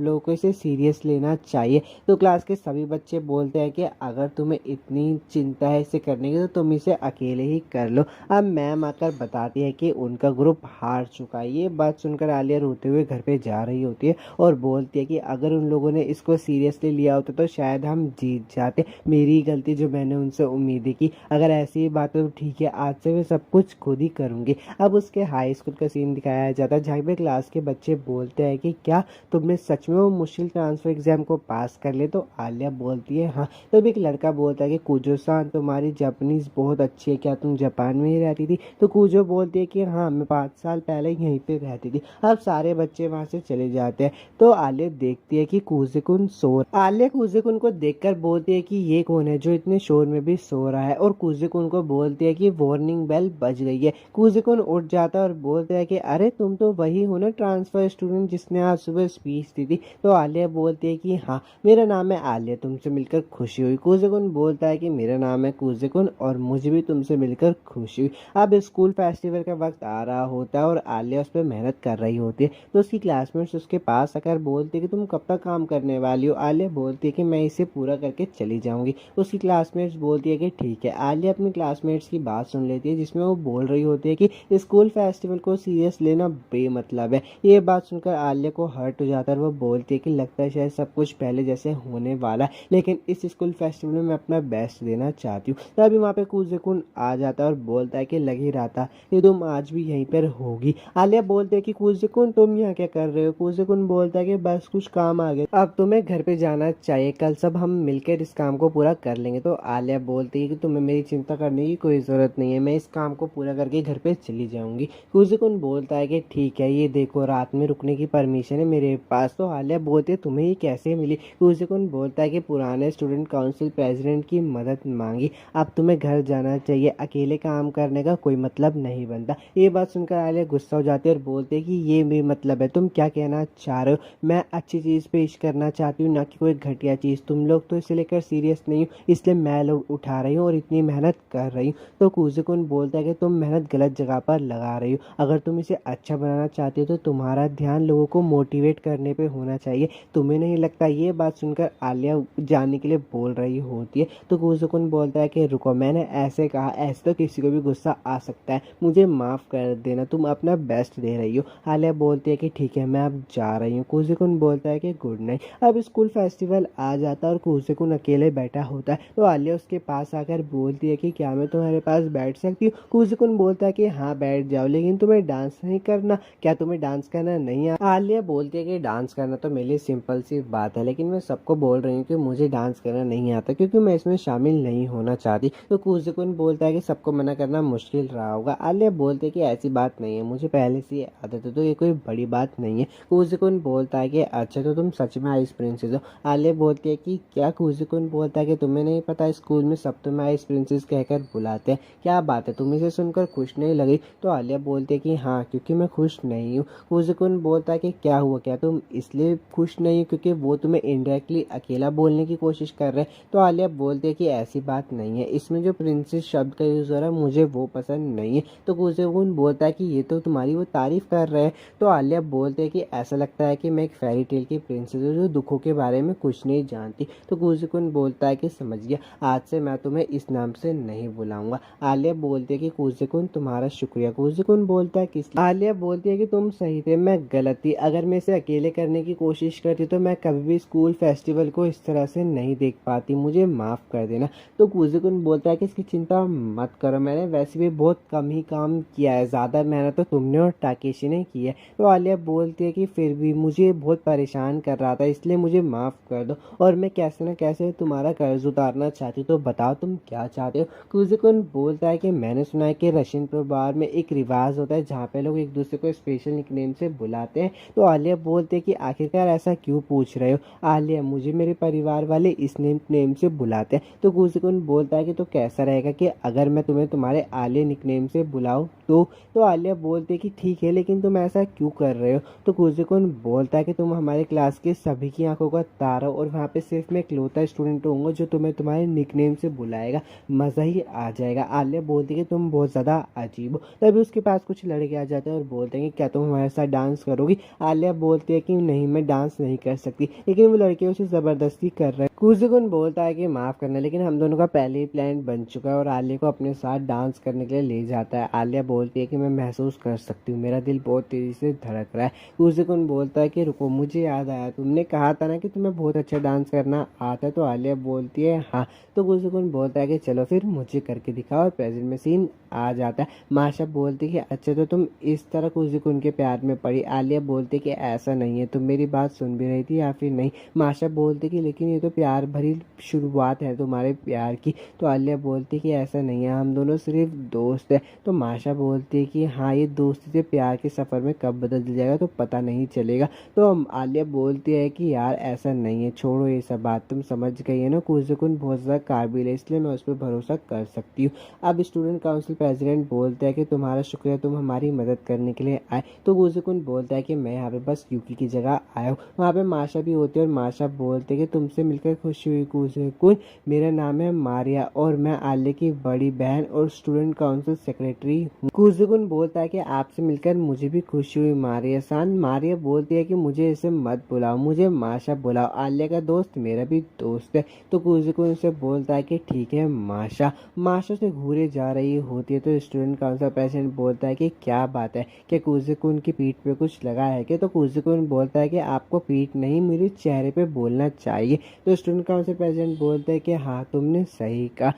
लोगों को इसे सीरियस लेना चाहिए। तो क्लास के सभी बच्चे बोलते हैं कि अगर तुम्हें इतनी चिंता है इसे करने की तो तुम इसे अकेले ही कर लो। अब मैम आकर बताती है कि उनका ग्रुप हार चुका है। ये बात सुनकर आलिया रोते हुए घर पे जा रही होती है और बोलती है कि अगर उन लोगों ने इसको सीरियसली लिया होता तो शायद हम जीत जाते, मेरी गलती जो मैंने उनसे उम्मीदें की। अगर ऐसी ही बात है तो ठीक है, आज से मैं सब कुछ खुद ही करूँगी। अब उसके हाई स्कूल का सीन दिखाया जाता है जहाँ पे क्लास के बच्चे बोलते हैं कि क्या तुमने सच में वो मुश्किल ट्रांसफर एग्जाम को पास कर ले? तो आलिया बोलती है हाँ। तब एक लड़का बोलता है कि कूजो-सान तुम्हारी जापानीज बहुत अच्छी है, क्या तुम जापान में ही रहती थी? तो कूजो बोलती है कि हाँ मैं 5 साल पहले यहीं पे रहती थी। अब सारे बच्चे वहाँ से चले जाते हैं। तो आलिया देखती है कि कुजिकुन आलिया कुजिकुन को देखकर बोलती है कि ये कौन है जो इतने शोर में भी सो रहा है, और कुजिकुन को बोलती है कि वार्निंग बेल बज गई है। कुजिकुन उठ जाता है और बोलता है कि अरे तुम तो वही हो ना ट्रांसफर स्टूडेंट जिसने आज सुबह स्पीच दी थी। तो आलिया बोलती है कि हाँ मेरा नाम है आलिया, तुमसे मिलकर खुशी हुई। कुजिकुन बोलता है कि मेरा नाम है कुजिकुन और मुझे भी तुमसे मिलकर खुशी हुई। अब स्कूल फेस्टिवल का वक्त आ रहा होता है और आलिया उस पर मेहनत कर रही होती है। तो उसकी क्लासमेट्स उसके पास आकर बोलती है कि तुम कब तक काम करने वाली हो। आलिया बोलती है कि मैं इसे पूरा करके चली जाऊंगी। उसकी क्लासमेट्स बोलती है कि ठीक है। आलिया अपनी क्लासमेट्स की बात सुन लेती है जिसमें वो बोल रही होती है कि स्कूल फेस्टिवल को सीरियस लेना बेमतलब है। ये बात सुनकर आलिया को हर्ट हो जाता है और वो बोलती है कि लगता है शायद सब कुछ पहले जैसे होने वाला है, लेकिन इस स्कूल फेस्टिवल में मैं अपना बेस्ट देना चाहती हूँ। तभी वहाँ पे कुजिकुन आ जाता है और बोलता है कि लग ही रहा था कि तुम आज भी यहीं पर होगी। आलिया बोलते है कि कुजिकुन तुम यहाँ क्या कर रहे हो। कुजिकुन बोलता है कि बस कुछ काम आ गया, अब तुम्हें घर पे जाना चाहिए, कल सब हम मिलकर इस काम को पूरा कर लेंगे। तो आलिया बोलती है कि तुम्हें मेरी चिंता करने की कोई ज़रूरत नहीं है, मैं इस काम को पूरा करके घर पे चली जाऊंगी। कुजिकुन बोलता है कि ठीक है, ये देखो रात में रुकने की परमिशन है मेरे पास। तो आलिया बोलती है तुम्हें ये कैसे मिली। कुजिकुन बोलता है कि पुराने स्टूडेंट काउंसिल प्रेसिडेंट की मदद मांगी, अब तुम्हें घर जाना चाहिए, अकेले काम करने का कोई मतलब नहीं बनता। ये बात सुनकर आलिया गुस्सा हो जाती है और बोलती है कि ये भी मतलब है, तुम क्या कहना चाह रहे हो। मैं अच्छी चीज़ पेश करना चाहती हूँ ना कि कोई घटिया चीज़। तुम लोग तो इसे लेकर सीरियस नहीं हो, इसलिए मैं लोग उठा रही हूँ और इतनी मेहनत कर रही हूँ। तो कुजिकुन बोलता है कि तुम मेहनत गलत जगह पर लगा रही हो, अगर तुम इसे अच्छा बनाना चाहती हो तो तुम्हारा ध्यान लोगों को मोटिवेट करने पे होना चाहिए, तुम्हें नहीं लगता। ये बात सुनकर आलिया जाने के लिए बोल रही होती है। तो कुजिकुन बोलता है कि रुको, मैंने ऐसे कहा, ऐसे तो किसी को भी गुस्सा आ सकता है, मुझे माफ़ कर देना, तुम अपना बेस्ट दे रही हो। आलिया बोलती है कि ठीक है मैं अब जा रही हूँ। कुजिकुन बोलता है कि गुड नाइट। अब स्कूल फेस्टिवल आ जाता है और कुजिकुन अकेले बैठा होता है। तो आलिया उसके पास आकर बोलती है कि क्या मैं तुम्हारे पास बैठ सकती हूँ। कुजिकुन बोलता है कि हाँ बैठ जाओ, लेकिन तुम्हें डांस नहीं करना, क्या तुम्हें डांस करना नहीं आता। आलिया बोलती है कि डांस करना तो मेरे लिए सिंपल सी बात है, लेकिन मैं सबको बोल रही हूँ कि मुझे डांस करना नहीं आता क्योंकि मैं इसमें शामिल नहीं होना चाहती। तो कुजिकुन बोलता है कि सबको मना करना मुश्किल रहा होगा। आलिया बोलती है कि ऐसी बात नहीं है, मुझे पहले से ये आदत है, तो ये कोई बड़ी बात नहीं है। कुजिकुन बोलता है कि अच्छा तो तुम सच में आइस प्रिंसेस हो। आलिया बोलती है कि क्या। कुजिकुन बोलता है कि तुम्हें नहीं पता स्कूल में सब तुम्हें आइस प्रिंसेस कहकर बुलाते हैं, क्या बात है तुम इसे सुनकर खुश नहीं लगी। तो आलिया बोलती है कि हाँ क्योंकि मैं खुश नहीं हूँ। कुजिकुन बोलता है कि क्या हुआ, क्या तुम इसलिए खुश नहीं हो क्योंकि वो तुम्हें इनडायरेक्टली अकेला बोलने की कोशिश कर रहे हैं। तो आलिया बोलती है कि ऐसी बात नहीं है, इसमें जो प्रिंसेस शब्द का यूज़ हो रहा है मुझे वो पसंद नहीं है। तो कुजिकुन बोलता है कि ये तो तुम्हारी वो तारीफ कर रहे हैं। तो आलिया बोलते हैं कि ऐसा लगता है कि मैं एक फेरी टेल की प्रिंसेस हूँ जो दुखों के बारे में कुछ नहीं जानती। तो कुजिकुन बोलता है कि समझ गया, आज से मैं तुम्हें इस नाम से नहीं बुलाऊंगा। आलिया बोलती है कि कुजिकुन तुम्हारा शुक्रिया। कुजिकुन बोलता है किस। आलिया बोलती है कि तुम सही थे, मैं गलत थी, अगर मैं इसे अकेले करने की कोशिश करती तो मैं कभी भी स्कूल फेस्टिवल को इस तरह से नहीं देख पाती, मुझे माफ़ कर देना। तो कुजिकुन बोलता है कि इसकी चिंता मत करो, मैंने वैसे भी बहुत कम ही काम किया है, ज़्यादा मेहनत तो तुमने और टाकेशी ने की है। तो आलिया बोलती है कि फिर भी मुझे बहुत परेशान कर रहा था, इसलिए मुझे माफ़ कर दो और मैं कैसे न कैसे तुम्हारा कर्ज उतारना चाहती हूँ, तो बताओ तुम क्या चाहते हो। कुजिकुन बोलता है कि मैंने सुना है कि रशियन परिवार में एक रिवाज होता है जहाँ पे लोग एक दूसरे को स्पेशल निकनेम से बुलाते हैं। तो आलिया बोलते हैं कि आखिरकार ऐसा क्यों पूछ रहे हो। आलिया, मुझे मेरे परिवार वाले इस निकनेम से बुलाते हैं। तो कुजिकुन बोलता है कि तो कैसा रहेगा कि अगर मैं तुम्हें तुम्हारे आलिया निकनेम से बुलाऊं तो आलिया बोलती है कि ठीक है, लेकिन तुम ऐसा क्यों कर रहे हो। तो कुजिकुन बोलता है कि तुम हमारे क्लास के सभी की आंखों का तारा हो और वहाँ पे सिर्फ मैं इकलौता स्टूडेंट होऊंगा जो तुम्हें तुम्हारे निकनेम से बुलाएगा, मज़ा ही आ जाएगा। आलिया बोलती है कि तुम बहुत ज़्यादा अजीब हो। तभी उसके पास कुछ लड़के आ जाते हैं और बोलते हैं कि क्या तुम हमारे साथ डांस करोगी। आलिया बोलती है कि नहीं, मैं डांस नहीं कर सकती, लेकिन वो लड़के उसे ज़बरदस्ती कर रहे हैं। कुजिकुन बोलता है कि माफ़ करना, लेकिन हम दोनों का पहले ही प्लान बन चुका है और आलिया को अपने साथ डांस करने के लिए ले जाता है। आलिया बोलती है कि मैं महसूस कर सकती हूँ, मेरा दिल बहुत तेज़ी से धड़क रहा है। कुजिकुन बोलता है कि रुको, मुझे याद आया, तुमने कहा था ना कि तुम्हें बहुत अच्छा डांस करना आता है। तो आलिया बोलती है हाँ। तो कुजिकुन बोलता है कि चलो फिर मुझे करके दिखाओ और प्रेजेंट में सीन आ जाता है। माशा बोलती है कि अच्छा तो तुम इस तरह कुजिकुन के प्यार में पड़ी। आलिया बोलती है कि ऐसा नहीं है, तुम मेरी बात सुन भी रही थी या फिर नहीं। माशा बोलती है कि लेकिन ये तो प्यार प्यार भरी शुरुआत है तुम्हारे प्यार की। तो आलिया बोलती है कि ऐसा नहीं है, हम दोनों सिर्फ दोस्त हैं। तो माशा बोलती है कि हाँ, ये दोस्ती से प्यार के सफ़र में कब बदल जाएगा तो पता नहीं चलेगा। तो आलिया बोलती है कि यार ऐसा नहीं है, छोड़ो ये सब बात, तुम समझ गई है ना, कुन बहुत ज़्यादा काबिल है, इसलिए मैं उस पर भरोसा कर सकती हूँ। अब स्टूडेंट काउंसिल प्रेसिडेंट बोलता है कि तुम्हारा शुक्रिया, तुम हमारी मदद करने के लिए आए। तो कुन बोलता है कि मैं यहाँ पे बस यूकी की जगह आया हूँ। वहाँ पे माशा भी होती है और माशा बोलते हैं कि तुमसे मिलकर खुशी हुई कुन, मेरा नाम है मारिया और मैं आलिया की बड़ी बहन और स्टूडेंट काउंसिल सेक्रेटरी हूँ। कुन बोलता है कि आपसे मिलकर मुझे भी खुशी हुई मारिया सान। मारिया बोलती है कि मुझे इसे मत बुलाओ, मुझे माशा बुलाओ, आलिया का दोस्त मेरा भी दोस्त है। तो कुन से बोलता है कि ठीक है माशा। माशा से घूरे जा रही होती है तो स्टूडेंट काउंसिल प्रेसिडेंट बोलता है कि क्या बात है, क्या कुन की पीठ पे कुछ लगा है क्या? तो कुन बोलता है कि आपको पीठ नहीं, मेरे चेहरे पे बोलना चाहिए। तो स्टूडेंट काउंसिल प्रेसिडेंट बोलता है कि हाँ, तुमने सही कहा।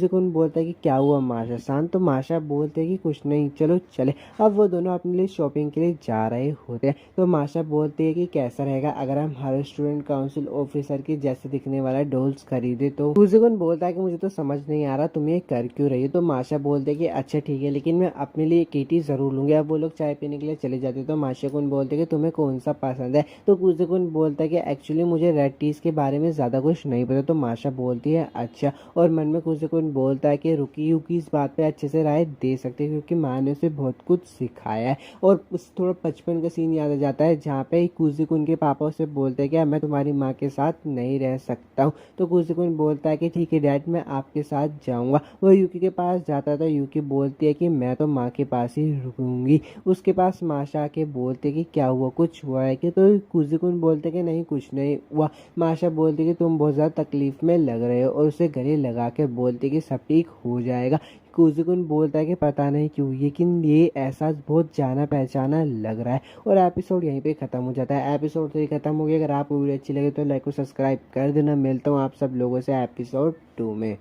कुन बोलता है कि क्या हुआ माशा सान? तो माशा बोलते है कि कुछ नहीं, चलो चले। अब वो दोनों अपने लिए शॉपिंग के लिए जा रहे होते हैं। तो माशा बोलती है कि कैसा रहेगा अगर हम हर स्टूडेंट काउंसिल ऑफिसर के जैसे दिखने वाला डॉल्स खरीदे? तो कुन बोलता है कि मुझे तो समझ नहीं आ रहा तुम ये कर क्यों रही हो? तो माशा बोलते है कि अच्छा ठीक है, लेकिन मैं अपने लिए केटी जरूर लूंगी। अब वो लोग चाय पीने के लिए चले जाते तो माशा कुन बोलते हैं कि तुम्हें कौन सा पसंद है? तो कुन बोलता है कि एक्चुअली मुझे रेड टीज के बारे में ज्यादा कुछ नहीं पता। तो माशा बोलती है अच्छा, और मन में कुन बोलता है कि रुकी युकी इस बात पे अच्छे से राय दे सकते हैं क्योंकि माँ ने उसे बहुत कुछ सिखाया है। और उस थोड़ा बचपन का सीन याद आ जाता है जहाँ पे कुन के पापा उसे बोलते हैं कि मैं तुम्हारी माँ के साथ नहीं रह सकता हूँ। तो कुन बोलता है कि ठीक है डैड, मैं आपके साथ जाऊंगा। वो यूकी के पास जाता था, यूकी बोलती है कि मैं तो माँ के पास ही रुकूंगी। उसके पास माशा आके बोलते कि क्या हुआ, कुछ हुआ है कि? तो कुन बोलते कि नहीं कुछ नहीं हुआ। माशा बोलती कि तुम बहुत ज़्यादा तकलीफ में लग रहे हो और उसे गले लगा के बोलती कि सब ठीक हो जाएगा। कुन बोलता है कि पता नहीं क्यों, लेकिन ये एहसास बहुत जाना पहचाना लग रहा है। और एपिसोड यहीं पे ख़त्म हो जाता है। एपिसोड 3 खत्म हो गया। अगर आपको वीडियो अच्छी लगे तो लाइक और सब्सक्राइब कर देना। मिलता हूँ आप सब लोगों से एपिसोड 2 में।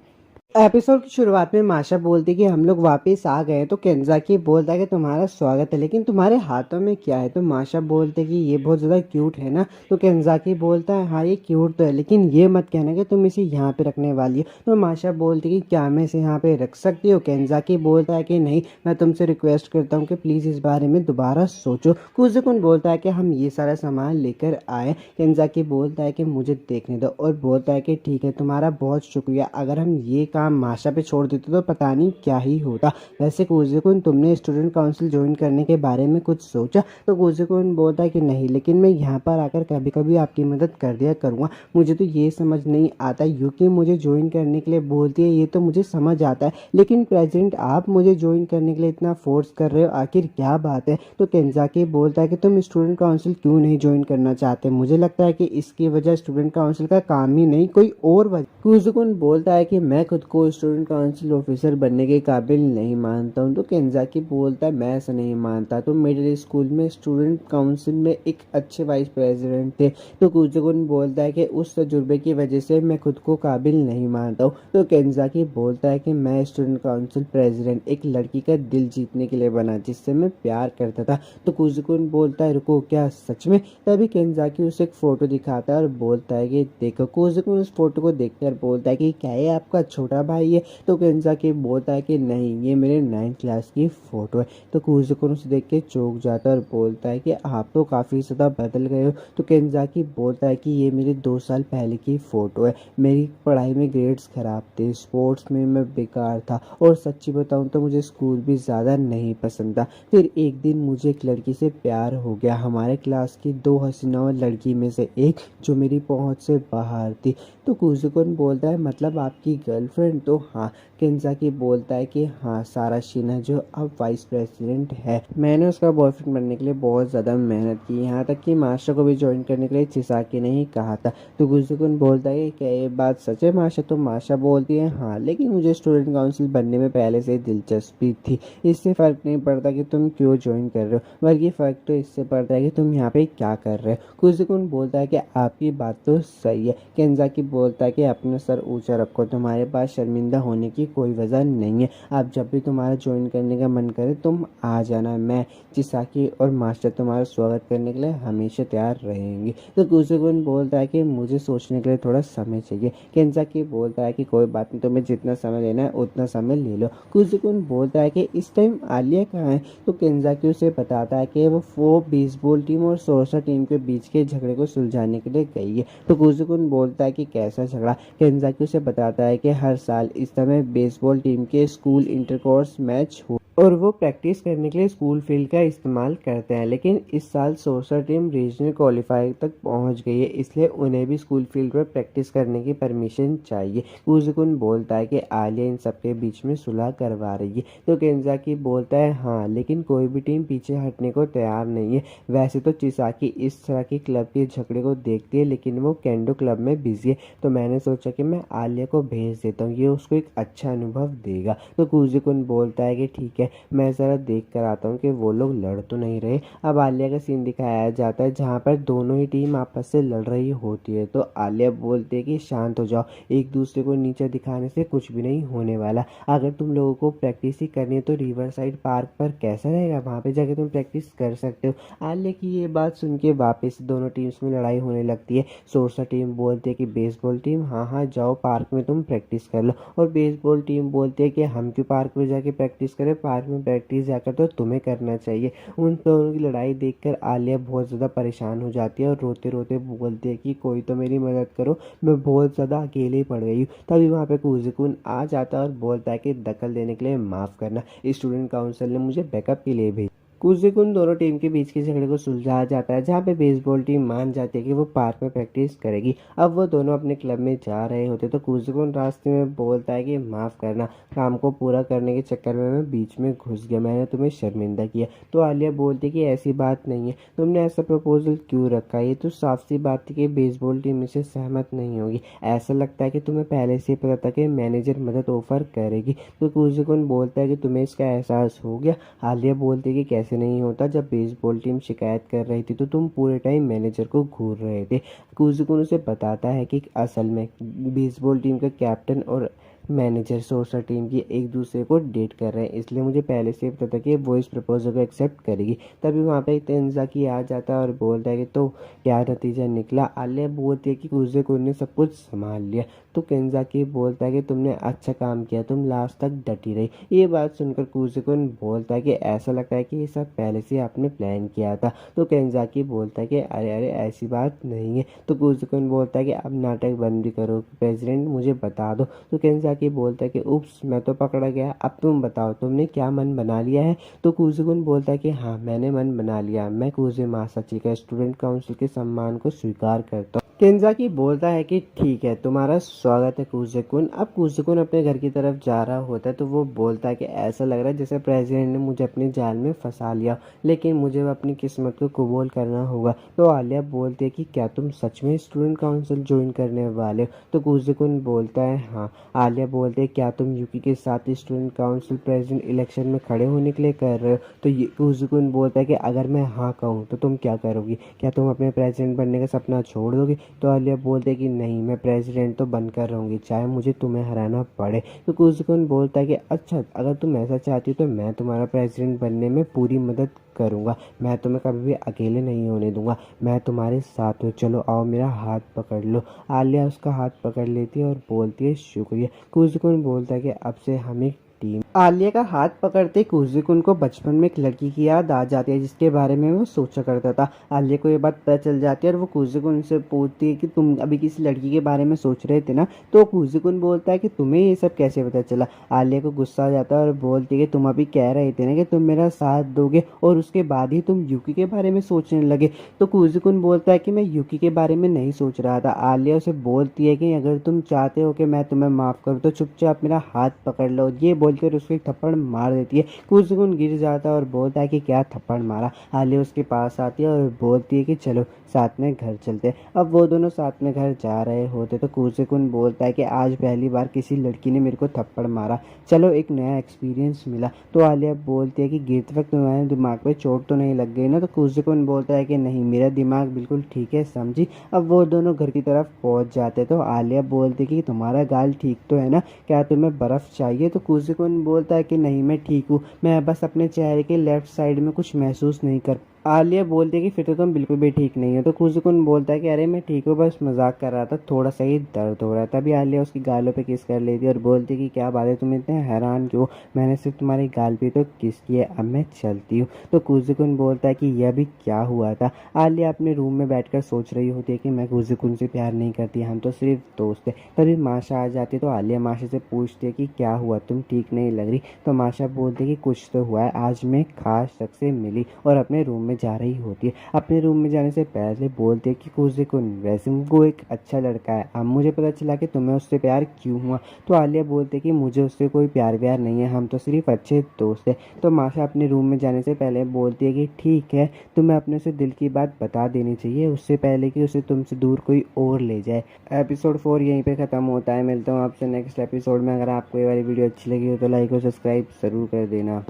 एपिसोड की शुरुआत में माशा बोलती है कि हम लोग वापस आ गए। तो केंजाकी बोलता है कि तुम्हारा स्वागत है, लेकिन तुम्हारे हाथों में क्या है? तो माशा बोलते है कि ये बहुत ज़्यादा क्यूट है ना। तो केंजाकी बोलता है हाँ, ये क्यूट तो है, लेकिन ये मत कहना कि तुम इसे यहाँ पे रखने वाली हो। तो माशा बोलती है कि क्या मैं इसे यहाँ पे रख सकती हो? केंजाकी बोलता है कि नहीं, मैं तुमसे रिक्वेस्ट करता हूँ कि प्लीज़ इस बारे में दोबारा सोचो। कुन बोलता है कि हम ये सारा सामान लेकर आए। केंजाकी बोलता है कि मुझे देखने दो और बोलता है कि ठीक है, तुम्हारा बहुत शुक्रिया, अगर हम ये काम माशा पे छोड़ देते तो पता नहीं क्या ही होता। वैसे कुन, तुमने स्टूडेंट काउंसिल ज्वाइन करने के बारे में कुछ सोचा? तो कुन बोलता है कि नहीं, लेकिन मैं यहाँ पर आकर कभी कभी आपकी मदद कर दिया करूँगा। मुझे तो ये समझ नहीं आता, यूकी मुझे ज्वाइन करने के लिए बोलती है, ये तो मुझे समझ आता है, लेकिन प्रेसिडेंट आप मुझे ज्वाइन करने के लिए इतना फोर्स कर रहे हो, आखिर क्या बात है? तो केंजाकी बोलता है कि तुम स्टूडेंट काउंसिल क्यों नहीं ज्वाइन करना चाहते? मुझे लगता है कि इसकी वजह स्टूडेंट काउंसिल का काम ही नहीं, कोई और वजह। कुन बोलता है कि मैं खुद को स्टूडेंट काउंसिल ऑफिसर बनने के काबिल नहीं मानता हूँ। तो केंजाकी बोलता है मैं ऐसा नहीं मानता, तो मिडिल स्कूल में स्टूडेंट काउंसिल में एक अच्छे वाइस प्रेसिडेंट थे। तो कुन बोलता है कि उस तजुर्बे की वजह से मैं खुद को काबिल नहीं मानता हूँ। तो केंजाकी बोलता है कि मैं स्टूडेंट काउंसिल प्रेसिडेंट एक लड़की का दिल जीतने के लिए बना जिससे मैं प्यार करता था। तो कुन बोलता है रुको, क्या सच में? तभी केंजाकी उसे एक फोटो दिखाता है और बोलता है कि देखो। कुन उस फोटो को देखकर बोलता है कि क्या ये आपका छोटा भाई है? तो केंजाकी बोलता है कि नहीं, ये मेरे 9th क्लास की फ़ोटो है। तो कुन उसे देख के चौंक जाता है और बोलता है कि आप तो काफ़ी ज़्यादा बदल गए हो। तो केंजाकी बोलता है कि ये मेरे 2 साल पहले की फ़ोटो है। मेरी पढ़ाई में ग्रेड्स ख़राब थे, स्पोर्ट्स में मैं बेकार था और सच्ची बताऊँ तो मुझे स्कूल भी ज़्यादा नहीं पसंद था। फिर एक दिन मुझे एक लड़की से प्यार हो गया, हमारे क्लास की 2 हसीनाओं लड़की में से एक, जो मेरी पहुँच से बाहर थी। तो कुन बोलता है मतलब आपकी गर्लफ्रेंड? तो हाँ। केंजाकी बोलता है कि हाँ, सारा शिना जो अब वाइस प्रेसिडेंट है। मैंने उसका बॉयफ्रेंड बनने के लिए बहुत ज़्यादा मेहनत की, यहाँ तक कि माशा को भी ज्वाइन करने के लिए चिसाकी ने ही कहा था। तो कुन बोलता है कि क्या ये बात सच है माशा? तो माशा बोलती है हाँ, लेकिन मुझे स्टूडेंट काउंसिल बनने में पहले से दिलचस्पी थी। इससे फ़र्क नहीं पड़ता कि तुम क्यों ज्वाइन कर रहे हो, बल्कि फ़र्क तो इससे पड़ता है कि तुम यहाँ पे क्या कर रहे हो। कुन बोलता है कि आपकी बात तो सही है। केंजाकी बोलता है कि अपना सर ऊंचा रखो, तुम्हारे पास शर्मिंदा होने की कोई वजह नहीं है। अब जब भी तुम्हारा ज्वाइन करने का मन करे तुम आ जाना, मैं चिसाकी और मास्टर तुम्हारा स्वागत करने के लिए हमेशा तैयार रहेंगे। तो कुजुकुन बोलता है कि मुझे सोचने के लिए थोड़ा समय चाहिए। केंजाकी बोलता है कि कोई बात नहीं, तुम्हें जितना समय लेना है उतना समय ले लो। कुजुकुन बोलता है कि इस टाइम आलिया कहाँ है? तो केंजाकी उसे बताता है कि वो बेसबॉल टीम और सोर्सा टीम के बीच के झगड़े को सुलझाने के लिए गई है। तो कुजुकुन बोलता है कि कैसा झगड़ा? केंजाकी उसे बताता है कि हर साल इस समय बेसबॉल टीम के स्कूल इंटरकोर्स मैच हो और वो प्रैक्टिस करने के लिए स्कूल फील्ड का इस्तेमाल करते हैं, लेकिन इस साल सोर्सा टीम रीजनल क्वालिफायर तक पहुंच गई है, इसलिए उन्हें भी स्कूल फील्ड पर प्रैक्टिस करने की परमिशन चाहिए। कुजुकुन बोलता है कि आलिया इन सबके बीच में सुलह करवा रही है। तो केंजाकी बोलता है हाँ, लेकिन कोई भी टीम पीछे हटने को तैयार नहीं है। वैसे तो चिसाकी इस तरह के क्लब के झगड़े को देखती है, लेकिन वो केंडो क्लब में बिजी है, तो मैंने सोचा कि मैं आलिया को भेज देता हूँ, ये उसको एक अच्छा अनुभव देगा। तो कुजुकुन बोलता है कि ठीक है, मैं ज़रा देख कर आता हूँ कि वो लोग लड़ तो नहीं रहे। अब आलिया का सीन दिखाया जाता है जहाँ पर दोनों ही टीम आपस से लड़ रही होती है। तो आलिया बोलती है कि शांत हो जाओ, एक दूसरे को नीचे दिखाने से कुछ भी नहीं होने वाला। अगर तुम लोगों को प्रैक्टिस ही करनी है तो रिवर साइड पार्क पर कैसा रहेगा, वहाँ पे जाके तुम प्रैक्टिस कर सकते हो। आलिया की ये बात सुन के वापस दोनों टीम्स में लड़ाई होने लगती है। सोर्सा टीम बोलती है कि बेसबॉल टीम हाँ हाँ जाओ पार्क में तुम प्रैक्टिस कर लो, और बेसबॉल टीम बोलती है कि हम क्यों पार्क में जाके प्रैक्टिस करें, पार्क में प्रैक्टिस जाकर तो तुम्हें करना चाहिए। उन दोनों की लड़ाई देखकर आलिया बहुत ज़्यादा परेशान हो जाती है और रोते रोते बोलती है कि कोई तो मेरी मदद करो, मैं बहुत ज़्यादा अकेले ही पड़ गई हूँ। तभी वहाँ पे कुजुकुन आ जाता है और बोलता है कि दखल देने के लिए माफ़ करना, स्टूडेंट काउंसिल ने मुझे बैकअप के लिए भेजा। कुजुकुन दोनों टीम के बीच के झगड़े को सुलझाया जाता है, जहाँ पे बेसबॉल टीम मान जाती है कि वो पार्क में प्रैक्टिस करेगी। अब वो दोनों अपने क्लब में जा रहे होते तो कुजुकुन रास्ते में बोलता है कि माफ़ करना, काम को पूरा करने के चक्कर में मैं बीच में घुस गया, मैंने तुम्हें शर्मिंदा किया। तो आलिया बोलती है कि ऐसी बात नहीं है, तुमने ऐसा प्रपोजल क्यों रखा? ये तो साफ सी बात थी कि बेसबॉल टीम इससे सहमत नहीं होगी। ऐसा लगता है कि तुम्हें पहले से पता था कि मैनेजर मदद ऑफर करेगी। तो कुजुकुन बोलता है कि तुम्हें इसका एहसास हो गया। आलिया बोलती है कि कैसे नहीं होता, जब बेसबॉल टीम शिकायत कर रही थी तो तुम पूरे टाइम मैनेजर को घूर रहे थे। कुजुकुन उसे बताता है कि असल में बेसबॉल टीम का कैप्टन और मैनेजर सोर्सा टीम की एक दूसरे को डेट कर रहे हैं, इसलिए मुझे पहले से पता था कि वो इस प्रपोजल को एक्सेप्ट करेगी। तभी वहाँ पे तेंजाकी आ जाता है और बोलता है कि तो क्या नतीजा निकला? आलिया बोलती है कि कुजुकुन ने सब कुछ संभाल लिया। तो केंजाकी बोलता है कि तुमने अच्छा काम किया, तुम लास्ट तक डटी रही। ये बात सुनकर कुजुकुन बोलता है कि ऐसा लगता है कि ये सब पहले से आपने प्लान किया था। तो केंजाकी बोलता है कि अरे अरे ऐसी बात नहीं है। तो कुजुकुन बोलता है कि अब नाटक बंद भी करो प्रेसिडेंट, मुझे बता दो। तो केंजाकी बोलता है कि उप्स, मैं तो पकड़ा गया, अब तुम बताओ तुमने क्या मन बना लिया है? तो कुजुकुन बोलता है कि हाँ मैंने मन बना लिया, मैं कुजे मासाची का स्टूडेंट काउंसिल के सम्मान को स्वीकार करता हूँ। केंजाकी बोलता है कि ठीक है, तुम्हारा स्वागत है कुजुकुन। अब कुजुकुन अपने घर की तरफ जा रहा होता है तो वो बोलता है कि ऐसा लग रहा है जैसे प्रेसिडेंट ने मुझे अपने जाल में फंसा लिया, लेकिन मुझे अपनी किस्मत को कबूल करना होगा। तो आलिया बोलती है कि क्या तुम सच में स्टूडेंट काउंसिल ज्वाइन करने वाले हो? तो कुजुकुन बोलता है हाँ। आलिया बोलती है क्या तुम यूकी के साथ स्टूडेंट काउंसिल प्रेसिडेंट इलेक्शन में खड़े होने के लिए कर रहे हो? तो ये कुजुकुन बोलता है कि अगर मैं हाँ कहूँ तो तुम क्या करोगी, क्या तुम अपने प्रेसिडेंट बनने का सपना छोड़ दोगे? तो आलिया बोलते कि नहीं, मैं प्रेसिडेंट तो बनकर रहूँगी, चाहे मुझे तुम्हें हराना पड़े। तो कुजुकुन बोलता है कि अच्छा, अगर तुम ऐसा चाहती हो तो मैं तुम्हारा प्रेसिडेंट बनने में पूरी मदद करूँगा, मैं तुम्हें कभी भी अकेले नहीं होने दूंगा, मैं तुम्हारे साथ हूँ, चलो आओ मेरा हाथ पकड़ लो। आलिया उसका हाथ पकड़ लेती है और बोलती है शुक्रिया। कुजुकुन बोलता है कि अब से हम एक टीम। आलिया का हाथ पकड़ते कुजुकुन को बचपन में एक लड़की की याद आ जाती है जिसके बारे में वो सोचा करता था। आलिया को ये बात पता चल जाती है और वो कुजुकुन से पूछती है कि तुम अभी किसी लड़की के बारे में सोच रहे थे ना? तो कुजुकुन बोलता है कि तुम्हें ये सब कैसे पता चला? आलिया को गुस्सा आ जाता है और बोलती है कि तुम अभी कह रहे थे ना कि तुम मेरा साथ दोगे और उसके बाद ही तुम यूकी के बारे में सोचने लगे। तो कुजुकुन बोलता है कि मैं यूकी के बारे में नहीं सोच रहा था। आलिया उसे बोलती है कि अगर तुम चाहते हो कि मैं तुम्हें माफ़ करूँ तो चुपचाप मेरा हाथ पकड़ लो। ये बोलकर उसको एक थप्पड़ मार देती है। कुसुकुन गिर जाता है और बोलता है कि क्या थप्पड़ मारा। आलिया उसके पास आती है और बोलती है कि चलो साथ में घर चलते हैं। अब वो दोनों साथ में घर जा रहे होते तो कुसुकुन बोलता है कि आज पहली बार किसी लड़की ने मेरे को थप्पड़ मारा, चलो एक नया एक्सपीरियंस मिला। तो आलिया बोलती है कि गिरते वक्त तुम्हारे दिमाग पे चोट तो नहीं लग गई ना। तो कुसुकुन बोलता है कि नहीं, मेरा दिमाग बिल्कुल ठीक है समझी। अब वो दोनों घर की तरफ पहुंच जाते तो आलिया बोलती है कि तुम्हारा गाल ठीक तो है ना, क्या तुम्हें बर्फ़ चाहिए। तो कुसुकुन बोलता है कि नहीं मैं ठीक हूँ, मैं बस अपने चेहरे के लेफ्ट साइड में कुछ महसूस नहीं कर। आलिया बोलती है कि फिर तो तुम बिल्कुल भी ठीक नहीं हो। तो कुसुकुन बोलता है कि अरे मैं ठीक हूँ, बस मजाक कर रहा था, थोड़ा सा ही दर्द हो रहा है। तभी आलिया उसकी गालों पे किस कर लेती है और बोलती है कि क्या बात है, तुम इतने हैरान क्यों, मैंने सिर्फ तुम्हारी गाल पे तो किस की है, अब मैं चलती हूँ। तो कुसुकुन बोलता है कि यह भी क्या हुआ था। आलिया अपने रूम में बैठकर सोच रही होती है कि मैं कुसुकुन से प्यार नहीं करती, हम तो सिर्फ दोस्त हैं। तभी माशा आ जाती है तो आलिया माशा से पूछती है कि क्या हुआ, तुम ठीक नहीं लग रही। तो माशा बोलती है कि कुछ तो हुआ है, आज मैं खास शख्स से मिली और अपने रूम में जा रही होती है। अपने रूम में जाने से पहले बोलती है कि कुसुकुन वैसे वो एक अच्छा लड़का है, अब मुझे पता चला कि तुम्हें उससे प्यार क्यों हुआ। तो आलिया बोलती है कि मुझे उससे कोई प्यार व्यार नहीं है, हम तो सिर्फ अच्छे दोस्त हैं। तो माशा अपने रूम में जाने से पहले बोलती है कि ठीक है, तुम्हें अपने से दिल की बात बता देनी चाहिए उससे पहले कि उसे तुमसे दूर कोई और ले जाए। एपिसोड 4 यहीं पे ख़त्म होता है। मिलता हूँ आपसे नेक्स्ट एपिसोड में। अगर आपको ये वाली वीडियो अच्छी लगी हो तो लाइक और सब्सक्राइब ज़रूर कर देना।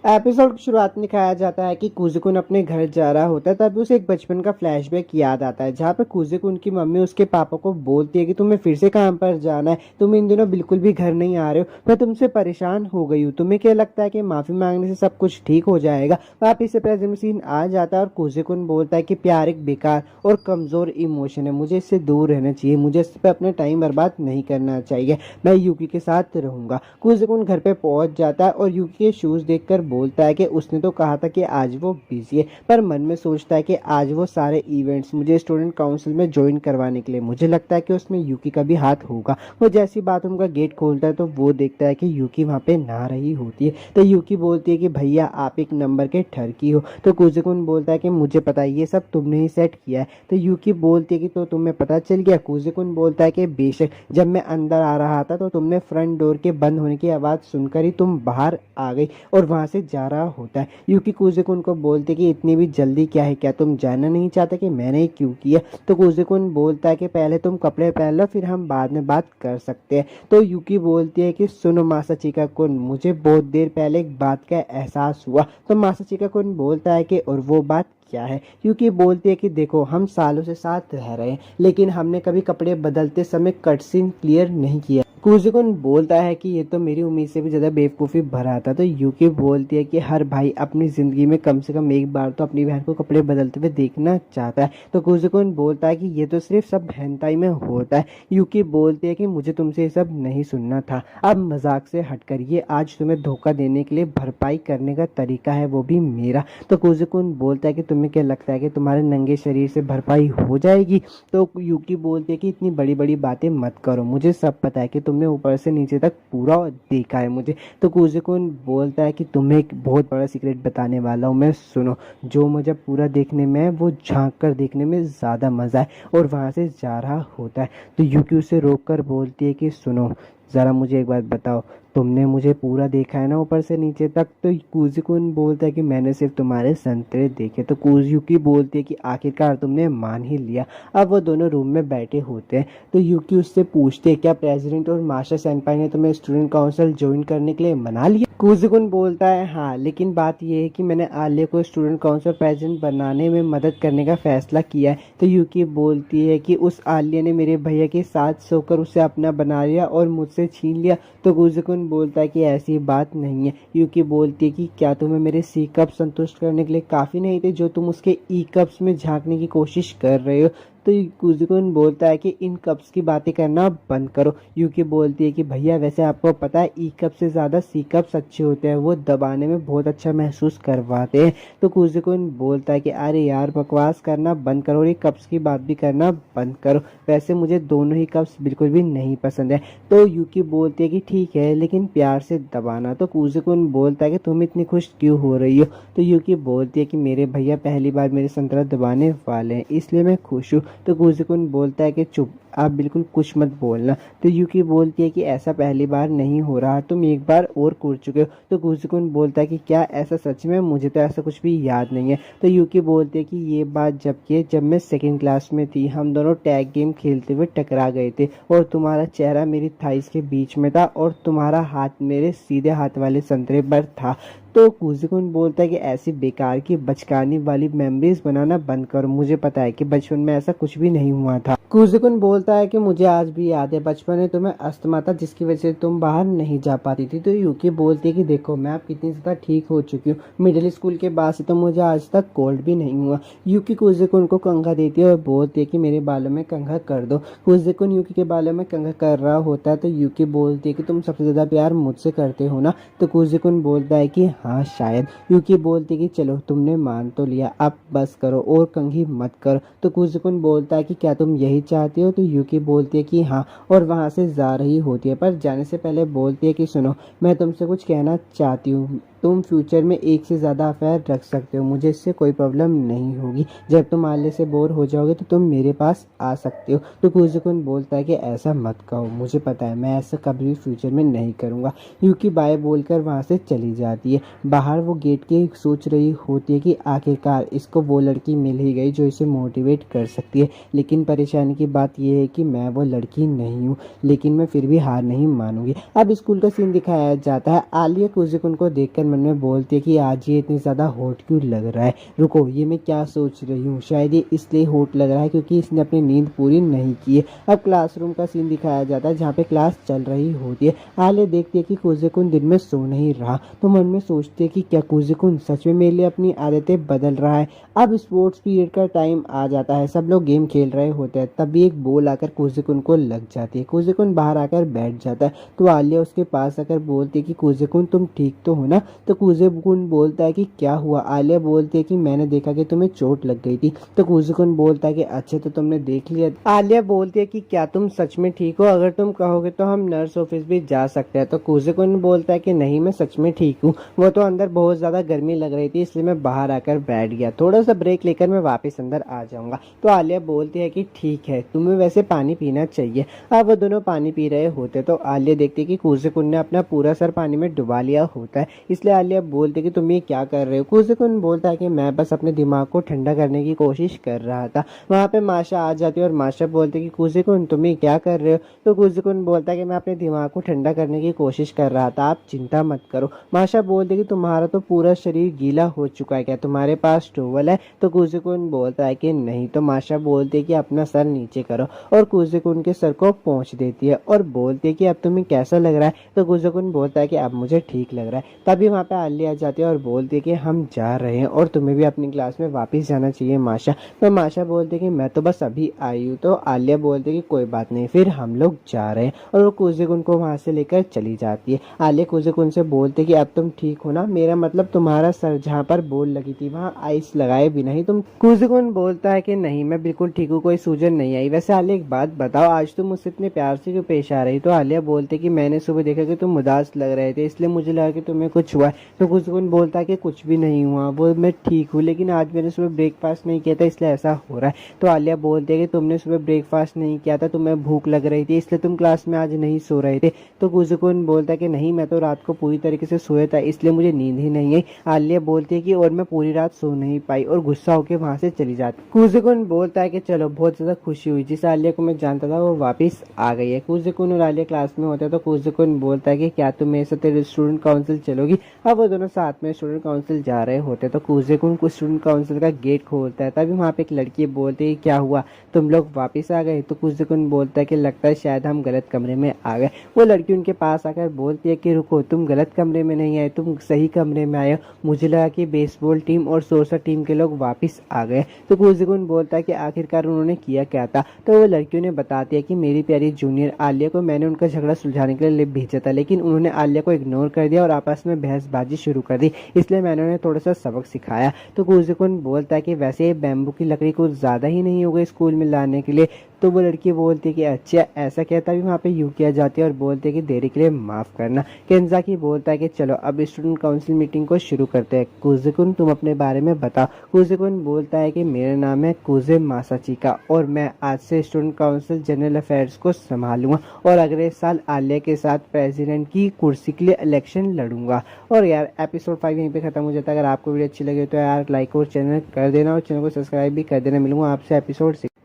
एपिसोड की शुरुआत में दिखाया जाता है कि कुसुकुन अपने घर जा रहा होता है, तभी उसे एक बचपन का फ्लैशबैक याद आता है, जहाँ पे कुसुकुन की मम्मी उसके पापा को बोलती है कि तुम्हें फिर से काम पर जाना है, तुम इन दिनों बिल्कुल भी घर नहीं आ रहे हो, मैं तुमसे परेशान हो गई हूँ, तुम्हें क्या लगता है कि माफ़ी मांगने से सब कुछ ठीक हो जाएगा। वापिस से प्रेजेंट सीन आ जाता है और कुसुकुन बोलता है कि प्यार एक बेकार और कमज़ोर इमोशन है, मुझे इससे दूर रहना चाहिए, मुझे इस पर अपना टाइम बर्बाद नहीं करना चाहिए, मैं यूकी के साथ रहूँगा। कुसुकुन घर पर पहुँच जाता है और यूकी के शूज़ देखकर बोलता है कि उसने तो कहा था कि आज वो बिजी है, पर मन में सोचता है कि आज वो सारे इवेंट्स मुझे स्टूडेंट काउंसिल में ज्वाइन करवाने के लिए, मुझे लगता है कि उसमें यूकी का भी हाथ होगा। वो जैसी बाथरूम का गेट खोलता है तो वो देखता है कि यूकी वहाँ पे नहा रही होती है। तो यूकी बोलती है कि भैया आप एक नंबर के ठरकी हो। तो कुसुकुन बोलता है कि मुझे पता है, ये सब तुमने ही सेट किया है। तो यूकी बोलती है कि तो तुम्हें पता चल गया। कुसुकुन बोलता है कि बेशक, जब मैं अंदर आ रहा था तो तुमने फ्रंट डोर के बंद होने की आवाज़ सुनकर ही तुम बाहर आ गई और वहाँ से जा रहा होता है। यूकी कुसुकुन को बोलते कि इतनी भी जल्दी क्या है, क्या तुम जानना नहीं चाहते कि मैंने क्यों किया। तो कुसुकुन बोलता है कि पहले तुम कपड़े पहन लो, फिर हम बाद में बात कर सकते हैं। तो यूकी बोलती है कि सुनो मासाचिका कुन, मुझे बहुत देर पहले एक बात का एहसास हुआ। तो मासाचिका कुन बोलता है कि और वो बात क्या है। यूकी बोलती है कि देखो, हम सालों से साथ रह रहे हैं, लेकिन हमने कभी कपड़े बदलते समय कट सीन क्लियर नहीं किया। कुसुकुन बोलता है कि ये तो मेरी उम्मीद से भी ज़्यादा बेवकूफ़ी भरा था। तो यूकी बोलती है कि हर भाई अपनी ज़िंदगी में कम से कम एक बार तो अपनी बहन को कपड़े बदलते हुए देखना चाहता है। तो कुसुकुन बोलता है कि ये तो सिर्फ सब हेंटाई में होता है। यूकी बोलती है कि मुझे तुमसे ये सब नहीं सुनना था, अब मजाक से हटकर ये आज तुम्हें धोखा देने के लिए भरपाई करने का तरीका है, वो भी मेरा। तो कुसुकुन बोलता है कि तुम्हें क्या लगता है कि तुम्हारे नंगे शरीर से भरपाई हो जाएगी। तो यूकी बोलती है कि इतनी बड़ी बड़ी बातें मत करो, मुझे सब पता है कि तुमने ऊपर से नीचे तक पूरा देखा है मुझे। तो कुसुकुन बोलता है कि तुम्हें एक बहुत बड़ा सीक्रेट बताने वाला हूँ मैं, सुनो। जो मुझे पूरा देखने में है वो झांक कर देखने में ज़्यादा मज़ा है। और वहाँ से जा रहा होता है। तो यूकी उसे रोक कर बोलती है कि सुनो ज़रा मुझे एक बात बताओ, तुमने मुझे पूरा देखा है ना ऊपर से नीचे तक। तो कुसुकुन बोलता है कि मैंने सिर्फ तुम्हारे संतरे देखे। तो यूकी बोलती है कि आखिरकार तुमने मान ही लिया। अब वो दोनों रूम में बैठे होते हैं। तो यूकी उससे पूछते हैं क्या प्रेसिडेंट और मास्टर सेनपाई ने तुम्हें स्टूडेंट काउंसिल ज्वाइन करने के लिए मना लिया। कुसुकुन बोलता है हाँ, लेकिन बात यह है कि मैंने आलिया को स्टूडेंट काउंसिल प्रेसिडेंट बनाने में मदद करने का फैसला किया है। तो यूकी बोलती है कि उस आलिया ने मेरे भैया के साथ सोकर उसे अपना बना लिया और मुझसे छीन लिया। तो कुसुकुन बोलता है कि ऐसी बात नहीं है। यूकी बोलती है कि क्या तुम्हें मेरे सी कप संतुष्ट करने के लिए काफ़ी नहीं थे जो तुम उसके ई कप्स में झांकने की कोशिश कर रहे हो। तो कुसुकुन बोलता है कि इन कप्स की बातें करना बंद करो। यूकी बोलती है कि भैया वैसे आपको पता है ई कप से ज़्यादा सी कप्स अच्छे होते हैं, वो दबाने में बहुत अच्छा महसूस करवाते हैं। तो कुसुकुन बोलता है कि अरे यार बकवास करना बंद करो और ये कप्स की बात भी करना बंद करो, वैसे मुझे दोनों ही कप्स बिल्कुल भी नहीं पसंद है। तो यूकी बोलती है कि ठीक है, लेकिन प्यार से दबाना। तो कुसुकुन बोलता है कि तुम इतनी खुश क्यों हो रही हो। तो यूकी बोलती है कि मेरे भैया पहली बार मेरे संतरा दबाने वाले हैं, इसलिए मैं खुश हूँ। तो कुजिकुन बोलता है कि चुप, आप बिल्कुल कुछ मत बोलना। तो यूकी बोलती है कि ऐसा पहली बार नहीं हो रहा, तुम एक बार और कूद चुके हो। तो कुजिकुन बोलता है कि क्या ऐसा सच में, मुझे तो ऐसा कुछ भी याद नहीं है। तो यूकी बोलती है कि ये बात जब मैं सेकंड क्लास में थी, हम दोनों टैग गेम खेलते हुए टकरा गए थे और तुम्हारा चेहरा मेरी थाइस के बीच में था और तुम्हारा हाथ मेरे सीधे हाथ वाले संतरे पर था। तो कुजिकुन बोलता है कि ऐसी बेकार की बचकानी वाली मेमोरीज बनाना बंद करो, मुझे पता है कि बचपन में ऐसा कुछ भी नहीं हुआ था। कुजिकुन बोलता है कि मुझे आज भी याद है बचपन में तुम्हें अस्थमा था जिसकी वजह से तुम बाहर नहीं जा पाती थी। तो यूकी बोलती है कि देखो मैं अब कितनी ज़्यादा ठीक हो चुकी हूँ, मिडिल स्कूल के बाद से तो मुझे आज तक कोल्ड भी नहीं हुआ। यूकी कुजिकुन को कंघा देती है और बोलती है कि मेरे बालों में कंघा कर दो। कुजिकुन यूकी के बालों में कंघा कर रहा होता है तो यूकी बोलती है कि तुम सबसे ज़्यादा प्यार मुझसे करते हो ना। तो कुजिकुन बोलता है कि हाँ शायद। यूकी बोलती है कि चलो तुमने मान तो लिया, अब बस करो और कंघी मत करो। तो कुजिकुन बोलता है कि क्या तुम यही चाहती हो। तो यूकी बोलती है कि हाँ, और वहाँ से जा रही होती है, पर जाने से पहले बोलती है कि सुनो, मैं तुमसे कुछ कहना चाहती हूँ। तुम फ्यूचर में एक से ज़्यादा अफेयर रख सकते हो, मुझे इससे कोई प्रॉब्लम नहीं होगी। जब तुम आलिया से बोर हो जाओगे तो तुम मेरे पास आ सकते हो। तो कुजिकुन बोलता है कि ऐसा मत कहो, मुझे पता है मैं ऐसा कभी भी फ्यूचर में नहीं करूँगा। यूकी बाय बोलकर वहाँ से चली जाती है। बाहर वो गेट के सोच रही होती है कि आखिरकार इसको वो लड़की मिल ही गई जो इसे मोटिवेट कर सकती है। लेकिन परेशानी की बात यह है कि मैं वो लड़की नहीं हूँ, लेकिन मैं फिर भी हार नहीं मानूंगी। अब स्कूल का सीन दिखाया जाता है। आलिया कुजिकुन को देखकर मन में बोलती है कि आज ये इतनी ज़्यादा हॉट क्यों लग रहा है। रुको, ये मैं क्या सोच रही हूँ, शायद ये इसलिए हॉट लग रहा है क्योंकि इसने अपनी नींद पूरी नहीं की है। अब क्लासरूम का सीन दिखाया जाता है जहाँ पे क्लास चल रही होती है। आलिया देखती है कि कुजिकुन दिन में सो नहीं रहा, तो मन में सोचती है कि क्या कुजिकुन सच में मेरे लिए अपनी आदतें बदल रहा है। अब स्पोर्ट्स पीरियड का टाइम आ जाता है, सब लोग गेम खेल रहे होते हैं, तभी एक बॉल आकर कुजिकुन को लग जाती है। कुजिकुन बाहर आकर बैठ जाता है तो आलिया उसके पास आकर बोलती है कि कुजिकुन तुम ठीक तो हो ना। तो कुजिकुन बोलता है कि क्या हुआ। आलिया बोलती है कि मैंने देखा कि तुम्हें चोट लग गई थी। तो कुजिकुन बोलता है कि अच्छा, तो तुमने देख लिया। आलिया बोलती है कि क्या तुम सच में ठीक हो, अगर तुम कहोगे तो हम नर्स ऑफिस भी जा सकते हैं। तो कुजिकुन बोलता है कि नहीं, मैं सच में ठीक हूँ, वो तो अंदर बहुत ज़्यादा गर्मी लग रही थी इसलिए मैं बाहर आकर बैठ गया, थोड़ा सा ब्रेक लेकर मैं वापस अंदर आ जाऊंगा। तो आलिया बोलती है कि ठीक है, तुम्हें वैसे पानी पीना चाहिए। अब वो दोनों पानी पी रहे होते तो आलिया देखती है कि कुजिकुन ने अपना पूरा सर पानी में डुबा लिया होता है, इसलिए आलिया बोलती है कि तुम ये क्या कर रहे हो। कुजिकुन बोलता है कि मैं बस अपने दिमाग को ठंडा करने की कोशिश कर रहा था। वहाँ पे माशा आ जाती है और माशा बोलती है कि कुजिकुन तुम ये क्या कर रहे हो। तो कुजिकुन बोलता है कि मैं अपने दिमाग को ठंडा करने की कोशिश कर रहा था, आप चिंता मत करो। माशा बोलती है कि तुम्हारा तो पूरा शरीर गीला हो चुका है, क्या तुम्हारे पास टॉवल है। तो कुजिकुन बोलता है कि नहीं। तो माशा बोलती है कि अपना सर नीचे करो और कुजिकुन के सर को पोंछ देती है और बोलती है कि अब तुम्हें कैसा लग रहा है। तो कुजिकुन बोलता है कि अब मुझे ठीक लग रहा है। तभी वहाँ पे आलिया आ जाती है और बोलती है कि हम जा रहे हैं और तुम्हें भी अपनी क्लास में वापस जाना चाहिए माशा। तो माशा बोलती है कि मैं तो बस अभी आई हूँ। तो आलिया बोलती है कि कोई बात नहीं, फिर हम लोग जा रहे हैं, और वो कुजिकुन को वहाँ से लेकर चली जाती है। आलिया कुजिकुन से बोलती है कि अब तुम ठीक हो ना, मेरा मतलब तुम्हारा सर जहाँ पर बॉल लगी थी वहाँ आइस लगाए बिना ही तुम। कुजिकुन बोलता है कि नहीं, मैं बिल्कुल ठीक हूँ, कोई सूजन नहीं आई। वैसे आलिया एक बात बताओ, आज तुम मुझसे इतने प्यार से क्यों पेश आ रही। तो आलिया बोलती है कि मैंने सुबह देखा कि तुम उदास लग रहे थे, इसलिए मुझे लगा कि तुम्हें कुछ हुआ है। तो कुजिकुन बोलता है कि कुछ भी नहीं हुआ, वो मैं ठीक हूँ, लेकिन आज मैंने सुबह ब्रेकफास्ट नहीं किया था इसलिए ऐसा हो रहा है। तो आलिया बोलती है कि तुमने सुबह ब्रेकफास्ट नहीं किया था, तुम्हें भूख लग रही थी, इसलिए तुम क्लास में आज नहीं सो रहे थे। तो कुजिकुन बोलता है कि नहीं, मैं तो रात को पूरी तरीके से सोया था इसलिए मुझे नींद ही नहीं आई। आलिया बोलती है कि और मैं पूरी रात सो नहीं पाई, और गुस्सा होकर वहां से चली जाती। कुजिकुन बोलता है कि चलो, बहुत ज्यादा खुशी हुई, जिस आलिया को मैं जानता था वो वापस आ गई है। कुजिकुन और आलिया क्लास में होते हैं तो कुजिकुन बोलता है कि क्या तुम मेरे साथ स्टूडेंट काउंसिल चलोगी। अब वो दोनों साथ में स्टूडेंट काउंसिल जा रहे होते हैं तो कुजिकुन को स्टूडेंट काउंसिल का गेट खोलता है। तभी वहाँ पे एक लड़की बोलती है क्या हुआ, तुम लोग वापस आ गए। तो कुजिकुन बोलता है कि लगता है शायद हम गलत कमरे में आ गए। वो लड़की उनके पास आकर बोलती है कि रुको, तुम गलत कमरे में नहीं आए, तुम सही कमरे में आए हो। मुझे लगा कि बेसबॉल टीम और सोर्सर टीम के लोग वापस आ गए। तो कुजिकुन बोलता है कि आखिरकार उन्होंने किया क्या था। तो वो लड़कियों ने बताती है कि मेरी प्यारी जूनियर आलिया को मैंने उनका झगड़ा सुलझाने के लिए भेजा था, लेकिन उन्होंने आलिया को इग्नोर कर दिया और आपस में बहसबाजी शुरू कर दी, इसलिए मैंने उन्हें थोड़ा सा सबक सिखाया। तो कुजिकुन बोलता है कि वैसे बैम्बू की लकड़ी कुछ ज़्यादा ही नहीं हो गई स्कूल में लाने के लिए, तो वो लड़की बोलती है कि अच्छा ऐसा क्या। तभी वहाँ पे यूकी आ जाती है और बोलती है कि देरी के लिए माफ़ करना। केंजाकी बोलता है कि चलो अब स्टूडेंट काउंसिल मीटिंग को शुरू करते हैं। कुजुकुन तुम अपने बारे में बताओ। कुजुकुन बोलता है कि मेरा नाम है कुजे मासाचिका और मैं आज से स्टूडेंट काउंसिल जनरल अफेयर्स को संभालूंगा और अगले साल आलिया के साथ प्रेसिडेंट की कुर्सी के लिए इलेक्शन लड़ूंगा। और यार एपिसोड 5 यहीं पे खत्म हो जाता है। अगर आपको वीडियो अच्छी लगे तो यार लाइक और चैनल कर देना और चैनल को सब्सक्राइब भी कर देना। मिलूंगा आपसे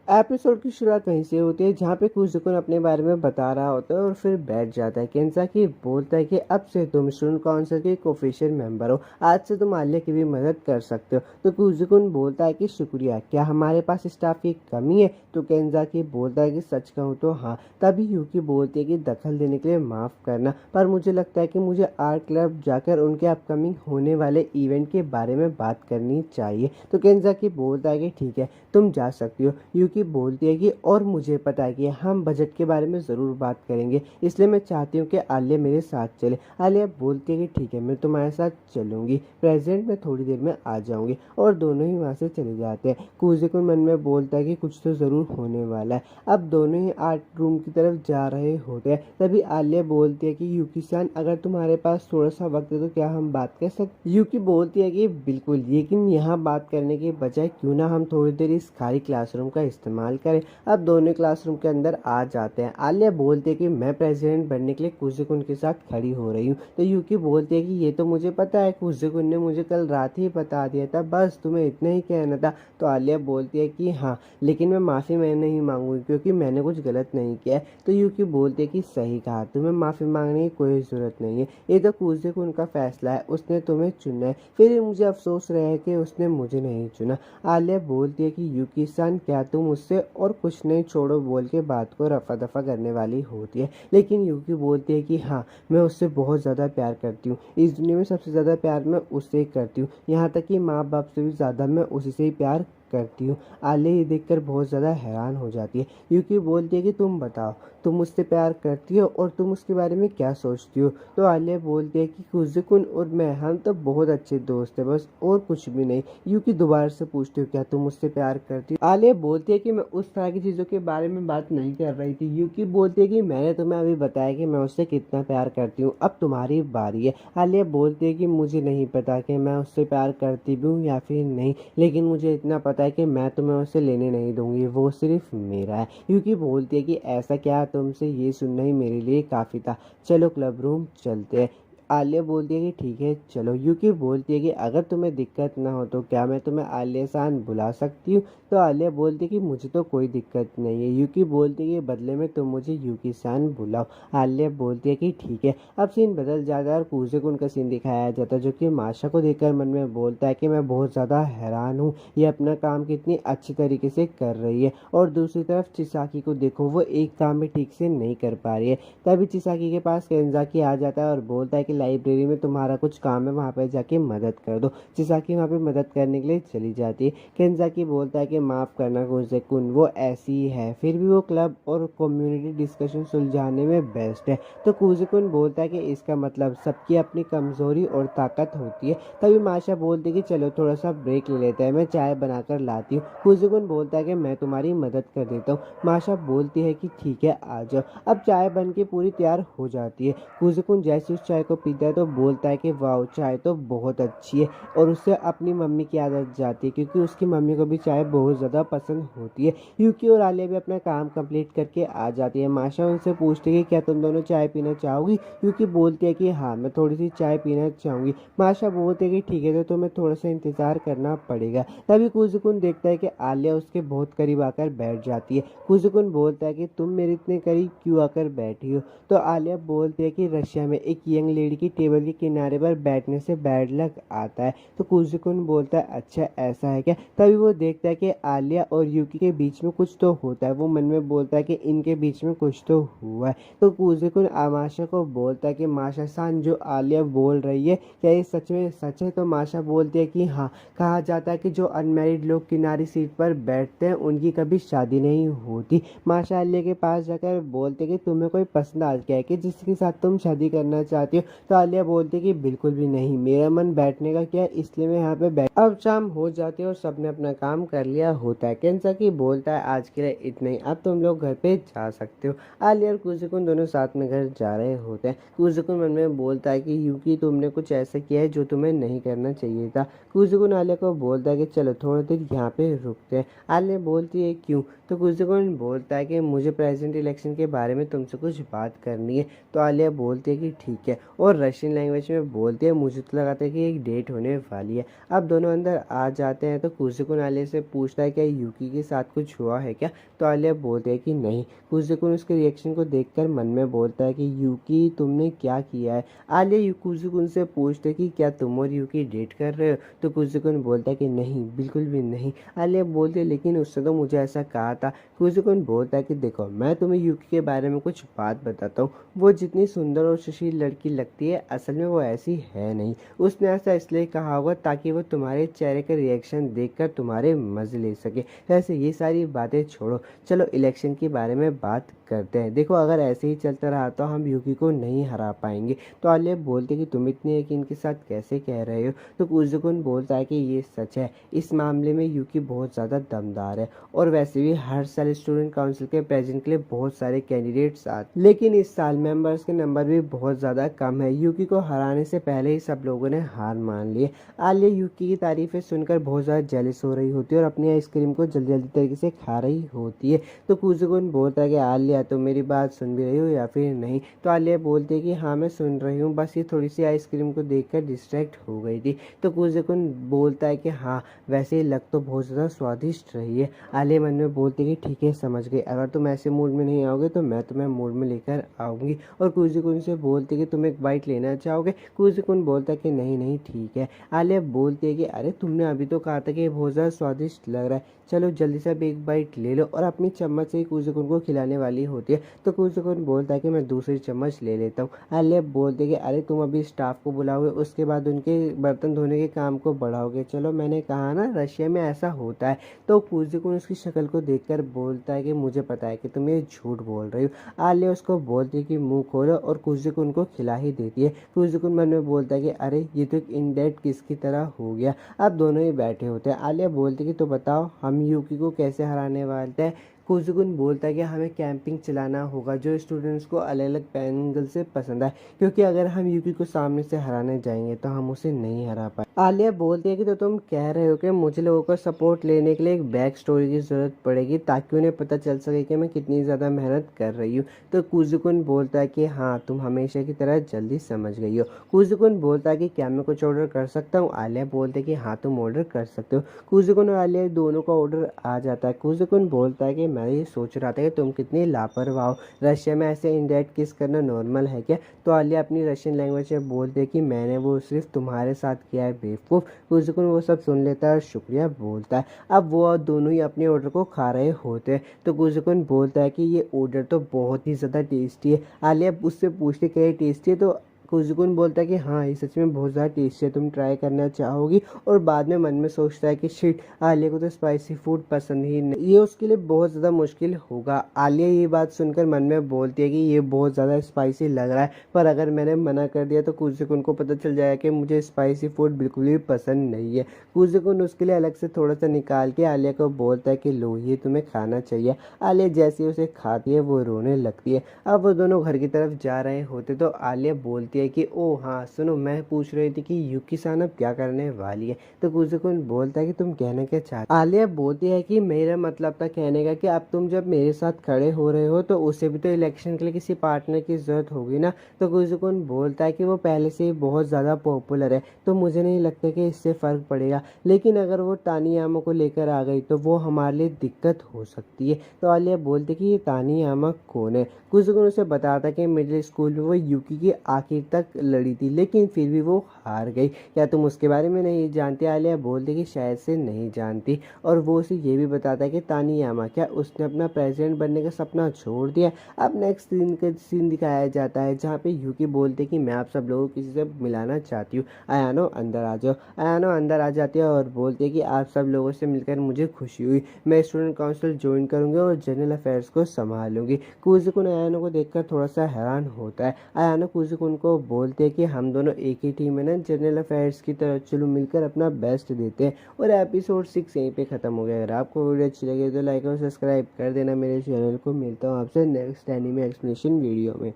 एपिसोड की शुरुआत वहीं से होती है जहाँ पे कुजुकुन अपने बारे में बता रहा होता है और फिर बैठ जाता है। केंजाकी बोलता है कि अब से तुम स्टूडेंट काउंसिल के ऑफिशियल मेंबर हो, आज से तुम आलिया की भी मदद कर सकते हो। तो कुजुकुन बोलता है कि शुक्रिया, क्या हमारे पास स्टाफ की कमी है। तो केंजाकी बोलता है कि सच कहूँ तो हाँ। तभी यूकी बोलती है कि दखल देने के लिए माफ़ करना, पर मुझे लगता है कि मुझे आर्ट क्लब जाकर उनके अपकमिंग होने वाले इवेंट के बारे में बात करनी चाहिए। तो केंजाकी बोलता है कि ठीक है तुम जा सकती हो। यूकी बोलती है कि और मुझे पता है कि हम बजट के बारे में ज़रूर बात करेंगे, इसलिए मैं चाहती हूँ कि आलिया मेरे साथ चले। आलिया बोलती है कि ठीक है मैं तुम्हारे साथ चलूँगी, प्रेजेंट में थोड़ी देर में आ जाऊँगी। और दोनों ही वहाँ से चले जाते हैं। कुजुकुन मन में बोलता है कि कुछ तो ज़रूर होने वाला है। अब दोनों ही आर्ट रूम की तरफ जा रहे होते हैं। तभी आलिया बोलती है कि यूकी सान अगर तुम्हारे पास थोड़ा सा वक्त है तो क्या हम बात कर सकते। यूकी बोलती है कि बिल्कुल, लेकिन यहाँ बात करने के बजाय क्यों ना हम थोड़ी देर इस खाली क्लासरूम का इस्तेमाल करें। अब दोनों क्लासरूम के अंदर आ जाते हैं। आलिया बोलती है कि मैं प्रेसिडेंट बनने के लिए कुजुकुन के साथ खड़ी हो रही हूँ। तो यूकी बोलती है कि ये तो मुझे पता है, कुजुकुन ने मुझे कल रात ही बता दिया था, बस तुम्हें इतना ही कहना था। तो आलिया बोलती है कि हाँ, लेकिन मैं माफ़ी मैं नहीं मांगूंगी क्योंकि मैंने कुछ गलत नहीं किया है। तो यूकी बोलती है कि सही कहा, तुम्हें माफ़ी मांगने की कोई ज़रूरत नहीं है, ये तो कुजुकुन का फैसला है, उसने तुम्हें चुना है। फिर मुझे अफसोस रहे कि उसने मुझे नहीं चुना। आलिया बोलती है कि यूकी सान क्या तुम उससे और कुछ नहीं, छोड़ो बोल के बात को रफा दफा करने वाली होती है। लेकिन यूकी बोलती है कि हाँ, मैं उससे बहुत ज़्यादा प्यार करती हूँ, इस दुनिया में सबसे ज़्यादा प्यार मैं उससे ही करती हूँ, यहाँ तक कि माँ बाप से भी ज़्यादा मैं उसी से ही प्यार करती हूँ। आलिया ये देखकर बहुत ज़्यादा हैरान हो जाती है। यूकी बोलती है कि तुम बताओ, तुम मुझसे प्यार करती हो और तुम उसके बारे में क्या सोचती हो। तो आलिया बोलती है कि कुजुकुन और मैं हम तो बहुत अच्छे दोस्त हैं, बस और कुछ भी नहीं। यूकी दोबारा से पूछती हो क्या तुम मुझसे प्यार करती हो। आलिया बोलती है कि मैं उस तरह की चीज़ों के बारे में बात नहीं कर रही थी। यूकी बोलती है कि मैंने तुम्हें अभी बताया कि मैं उससे कितना प्यार करती हूँ, अब तुम्हारी बारी है। आलिया बोलती है कि मुझे नहीं पता कि मैं उससे प्यार करती भी हूँ या फिर नहीं, लेकिन मुझे इतना पता है कि मैं तुम्हें उससे लेने नहीं दूंगी, वो सिर्फ मेरा है। यूकी बोलती है कि ऐसा क्या, तुमसे ये सुनना ही मेरे लिए काफ़ी था, चलो क्लब रूम चलते हैं। आलिया बोलती है कि ठीक है चलो। यूकी बोलती है कि अगर तुम्हें दिक्कत ना हो तो क्या मैं तुम्हें आलिया सान बुला सकती हूँ। तो आलिया बोलती है कि मुझे तो कोई दिक्कत नहीं है। यूकी बोलती है कि बदले में तुम मुझे यूकी सान बुलाओ। आलिया बोलती है कि ठीक है। अब सीन बदल जाता है और कुजुकुन का सीन दिखाया जाता है, जो कि माशा को देखकर मन में बोलता है कि मैं बहुत ज़्यादा हैरान हूँ, ये अपना काम कितनी अच्छी तरीके से कर रही है, और दूसरी तरफ चिसाकी को देखो, वो एक काम भी ठीक से नहीं कर पा रही है। तभी चिसाकी के पास केंजाकी आ जाता है और बोलता है कि लाइब्रेरी में तुम्हारा कुछ काम है, वहाँ पर जाके मदद कर दो। चिसाकी वहाँ पे मदद करने के लिए चली जाती है। केंजाकी बोलता है कि माफ़ करना कुजुकुन, वो ऐसी ही है, फिर भी वो क्लब और कम्युनिटी डिस्कशन सुलझाने में बेस्ट है। तो कुजुकुन बोलता है कि इसका मतलब सबकी अपनी कमज़ोरी और ताकत होती है। तभी माशा बोलती है कि चलो थोड़ा सा ब्रेक ले लेते हैं, मैं चाय बनाकर लाती हूँ। कुजुकुन बोलता है कि मैं तुम्हारी मदद कर देता हूँ। माशा बोलती है कि ठीक है आ जाओ। अब चाय बन के पूरी तैयार हो जाती है। कुजुकुन जैसे उस चाय को पीता है तो बोलता है कि वाह, चाय तो बहुत अच्छी है, और उससे अपनी मम्मी की आदत जाती है क्योंकि उसकी मम्मी को भी चाय बहुत ज़्यादा पसंद होती है। यूकी और आलिया भी अपना काम कंप्लीट करके आ जाती है। माशा उनसे पूछती है कि क्या तुम दोनों चाय पीना चाहोगी। यूकी बोलती है कि हाँ, मैं थोड़ी सी चाय पीना चाहूँगी। माशा बोलती है कि ठीक है, तो तुम्हें थोड़ा सा इंतज़ार करना पड़ेगा। तभी कुजुकुन देखता है कि आलिया उसके बहुत करीब आकर बैठ जाती है। कुजुकुन बोलता है कि तुम मेरे इतने करीब क्यों आकर बैठी हो। तो आलिया बोलती है कि रशिया में एक यंग लेडी की टेबल के किनारे पर बैठने से बैड लक आता है। तो कुजुकुन बोलता है अच्छा ऐसा है क्या। तभी वो देखता है कि आलिया और यूकी के बीच में कुछ तो होता है। वो मन में बोलता है कि इनके बीच में कुछ तो हुआ है। तो कुजुकुन माशा को बोलता है कि माशा सान, जो आलिया बोल रही है क्या ये सच में सच है। तो माशा बोलती है कि हाँ, कहा जाता है कि जो अनमैरिड लोग किनारी सीट पर बैठते हैं उनकी कभी शादी नहीं होती। माशा आलिया के पास जाकर बोलते कि तुम्हें कोई पसंद आ गया है कि जिसके साथ तुम शादी करना चाहती हो। तो आलिया बोलती है कि बिल्कुल भी नहीं, मेरा मन बैठने का क्या है, इसलिए मैं यहाँ पे बैठ। अब शाम हो जाती है और सबने अपना काम कर लिया होता है। केंसाकी बोलता है आज के लिए इतना ही, अब तुम लोग घर पे जा सकते हो। आलिया और कुजुकुन दोनों साथ में घर जा रहे होते हैं। कुजुकुन मन में बोलता है कि यूकी तुमने कुछ ऐसा किया है जो तुम्हें नहीं करना चाहिए था। कुजुकुन आलिया को बोलता है कि चलो थोड़ी देर यहाँ पे रुकते हैं। आलिया बोलती है क्यों, तो कुजुकुन बोलता है कि मुझे प्रेसिडेंट इलेक्शन के बारे में तुमसे कुछ बात करनी है। तो आलिया बोलती है कि ठीक है, और रशियन लैंग्वेज में बोलती है मुझे तो लगाता है कि एक डेट होने वाली है। अब दोनों अंदर आ जाते हैं तो कुजुकुन आलिया से पूछता है क्या यूकी के साथ कुछ हुआ है क्या। तो आलिया बोलती है कि नहीं। कुजुकुन उसके रिएक्शन को देखकर मन में बोलता है कि यूकी तुमने क्या किया है। आलिया कुजुकुन से पूछते कि क्या तुम और यूकी डेट कर रहे हो। तो कुजुकुन बोलता है कि नहीं, बिल्कुल भी नहीं। आलिया बोलती है लेकिन उसने तो मुझे ऐसा कहा था। कुजुकुन बोलता है कि देखो मैं तुम्हें यूकी के बारे में कुछ बात बताता हूँ, वो जितनी सुंदर और सुशील लड़की लगती है असल में वो ऐसी है नहीं। उसने ऐसा इसलिए कहा होगा ताकि वो तुम्हारे चेहरे का रिएक्शन देखकर तुम्हारे मजे ले सके। वैसे ये सारी बातें छोड़ो, चलो इलेक्शन के बारे में बात करते हैं। देखो अगर ऐसे ही चलता रहा तो हम यूकी को नहीं हरा पाएंगे। तो आलिया बोलते कि तुम इतने यकीन के साथ कैसे कह रहे हो। तो कुजुकुन बोलता है कि ये सच है, इस मामले में यूकी बहुत ज़्यादा दमदार है, और वैसे भी हर साल स्टूडेंट काउंसिल के प्रेसिडेंट के लिए बहुत सारे कैंडिडेट्स आते, लेकिन इस साल मेंबर्स के नंबर भी बहुत ज़्यादा कम है। यूकी को हराने से पहले ही सब लोगों ने हार मान ली। आलिया यूकी की तारीफें सुनकर बहुत ज़्यादा जेलस हो रही होती है और अपनी आइसक्रीम को जल्दी जल्दी तरीके से खा रही होती है। तो कुजुकुन बोलता है कि आलिया तुम मेरी बात सुन भी रही हो या फिर नहीं। तो आलिया बोलती है कि हाँ मैं सुन रही हूँ, बस ये थोड़ी सी आइसक्रीम को देखकर डिस्ट्रैक्ट हो गई थी। तो कुजुकुन बोलता है कि हाँ वैसे लग तो बहुत ज़्यादा स्वादिष्ट रही है। आलिया मन में बोलती है कि ठीक है समझ गई, अगर तुम ऐसे मूड में नहीं आओगे तो मैं तुम्हें मूड में लेकर आऊँगी। और कुजुकुन से बोलती है कि तुम एक बाइट लेना चाहोगे। कुजुकुन बोलता है कि नहीं नहीं ठीक है। आलिया बोलती है कि अरे तुमने अभी तो कहा था कि बहुत ज़्यादा स्वादिष्ट लग रहा है, चलो जल्दी से अब एक बाइट ले लो। और अपनी चम्मच से ही कुजुकुन को खिलाने वाली होती है। तो कुजुकुन बोलता है कि मैं दूसरी चम्मच ले लेता हूँ। आलिया बोलती है कि अरे तुम अभी स्टाफ को बुलाओगे, उसके बाद उनके बर्तन धोने के काम को बढ़ाओगे। चलो मैंने कहा ना रशिया में ऐसा होता है। तो कुजुकुन उसकी शक्ल को देखकर बोलता है कि मुझे पता है कि तुम ये झूठ बोल रही हो। आलिया उसको बोलती है कि मुंह खोलो, और कुजुकुन को खिला ही देती है। कुजुकुन मन में बोलता है कि अरे ये तो एक इनडेट किस की तरह हो गया। अब दोनों ही बैठे होते हैं। आलिया बोलती है कि तो बताओ हम यूकी को कैसे हराने वाले हैं। कुजुकुन बोलता है कि हमें कैंपिंग चलाना होगा जो स्टूडेंट्स को अलग अलग एंगल से पसंद आए, क्योंकि अगर हम यूकी को सामने से हराने जाएंगे तो हम उसे नहीं हरा पाए। आलिया बोलती है कि तो तुम कह रहे हो कि मुझे लोगों का सपोर्ट लेने के लिए एक बैक स्टोरी की ज़रूरत पड़ेगी ताकि उन्हें पता चल सके कि मैं कितनी ज़्यादा मेहनत कर रही हूँ। तो कुजुकुन बोलता है कि हाँ तुम हमेशा की तरह जल्दी समझ गई हो। कुजुकुन बोलता है कि क्या मैं कुछ ऑर्डर कर सकता हूँ। आलिया बोलते है कि हाँ तुम ऑर्डर कर सकते हो। कुजुकुन और आलिया दोनों का ऑर्डर आ जाता है। कुजुकुन बोलता है कि मैं ये सोच रहा था कि तुम कितनी लापरवाह हो, रशिया में ऐसे इनडायरेक्ट किस करना नॉर्मल है क्या। तो आलिया अपनी रशियन लैंग्वेज में बोलते है कि मैंने वो सिर्फ तुम्हारे साथ किया है बेवकूफ़। कुजुकुन वो सब सुन लेता है और शुक्रिया बोलता है। अब वो दोनों ही अपने ऑर्डर को खा रहे होते हैं। तो कुजुकुन बोलता है कि ये ऑर्डर तो बहुत ही ज़्यादा टेस्टी है। आलिया उससे पूछते क्या टेस्टी है। तो कुजुकुन बोलता है कि हाँ ये सच में बहुत ज़्यादा टेस्टी है, तुम ट्राई करना चाहोगी। और बाद में मन में सोचता है कि शिट आलिया को तो स्पाइसी फूड पसंद ही नहीं, ये उसके लिए बहुत ज़्यादा मुश्किल होगा। आलिया ये बात सुनकर मन में बोलती है कि ये बहुत ज़्यादा स्पाइसी लग रहा है, पर अगर मैंने मना कर दिया तो कुजुकुन को पता चल जाएगा कि मुझे स्पाइसी फूड बिल्कुल भी पसंद नहीं है। कुजुकुन उसके लिए अलग से थोड़ा सा निकाल के आलिया को बोलता है कि लो ये तुम्हें खाना चाहिए। आलिया जैसे ही उसे खाती है वो रोने लगती है। अब वो दोनों घर की तरफ जा रहे होते तो आलिया बोलती है कि ओ हाँ सुनो, मैं पूछ रही थी कि यूकी सान अब क्या करने वाली है। तो कुजुकुन बोलता है कि तुम कहना क्या चाहते। आलिया बोलती है कि मेरा मतलब था कहने का कि अब तुम जब मेरे साथ खड़े हो रहे हो तो उसे भी तो इलेक्शन के लिए किसी पार्टनर की जरूरत होगी ना। तो कुजुकुन बोलता है कि वो पहले से ही बहुत ज़्यादा पॉपुलर है तो मुझे नहीं लगता कि इससे फ़र्क पड़ेगा, लेकिन अगर वो तानियामा को लेकर आ गई तो वो हमारे लिए दिक्कत हो सकती है। तो आलिया बोलती है कि ये तानियामा कौन है। कुजुकुन उसे बताता कि मिडिल स्कूल में वो यूकी के आखिर तक लड़ी थी लेकिन फिर भी वो हार गई। क्या तुम उसके बारे में नहीं जानती। आलिया बोलती कि शायद से नहीं जानती। और वो उसे ये भी बताता है कि तानियामा क्या उसने अपना प्रेसिडेंट बनने का सपना छोड़ दिया। अब नेक्स्ट सीन दिखाया जाता है जहाँ पे यूकी बोलते कि मैं आप सब लोगों को किसी से मिलाना चाहती हूँ, आयानो अंदर आ जाओ। आयानो अंदर आ जाती है और बोलती है कि आप सब लोगों से मिलकर मुझे खुशी हुई, मैं स्टूडेंट काउंसिल ज्वाइन करूँगी और जनरल अफेयर्स को संभालूंगी। कुजुकुन आयानो को देखकर थोड़ा सा हैरान होता है। आयानो कुजुकुन को को बोलते हैं कि हम दोनों एक ही टीम है ना जनरल अफेयर्स की तरह, चलो मिलकर अपना बेस्ट देते हैं। और एपिसोड 6 यहीं पे ख़त्म हो गया। अगर आपको वीडियो अच्छी लगे तो लाइक और सब्सक्राइब कर देना मेरे चैनल को। मिलता हूँ आपसे नेक्स्ट एनीमे एक्सप्लेनेशन वीडियो में।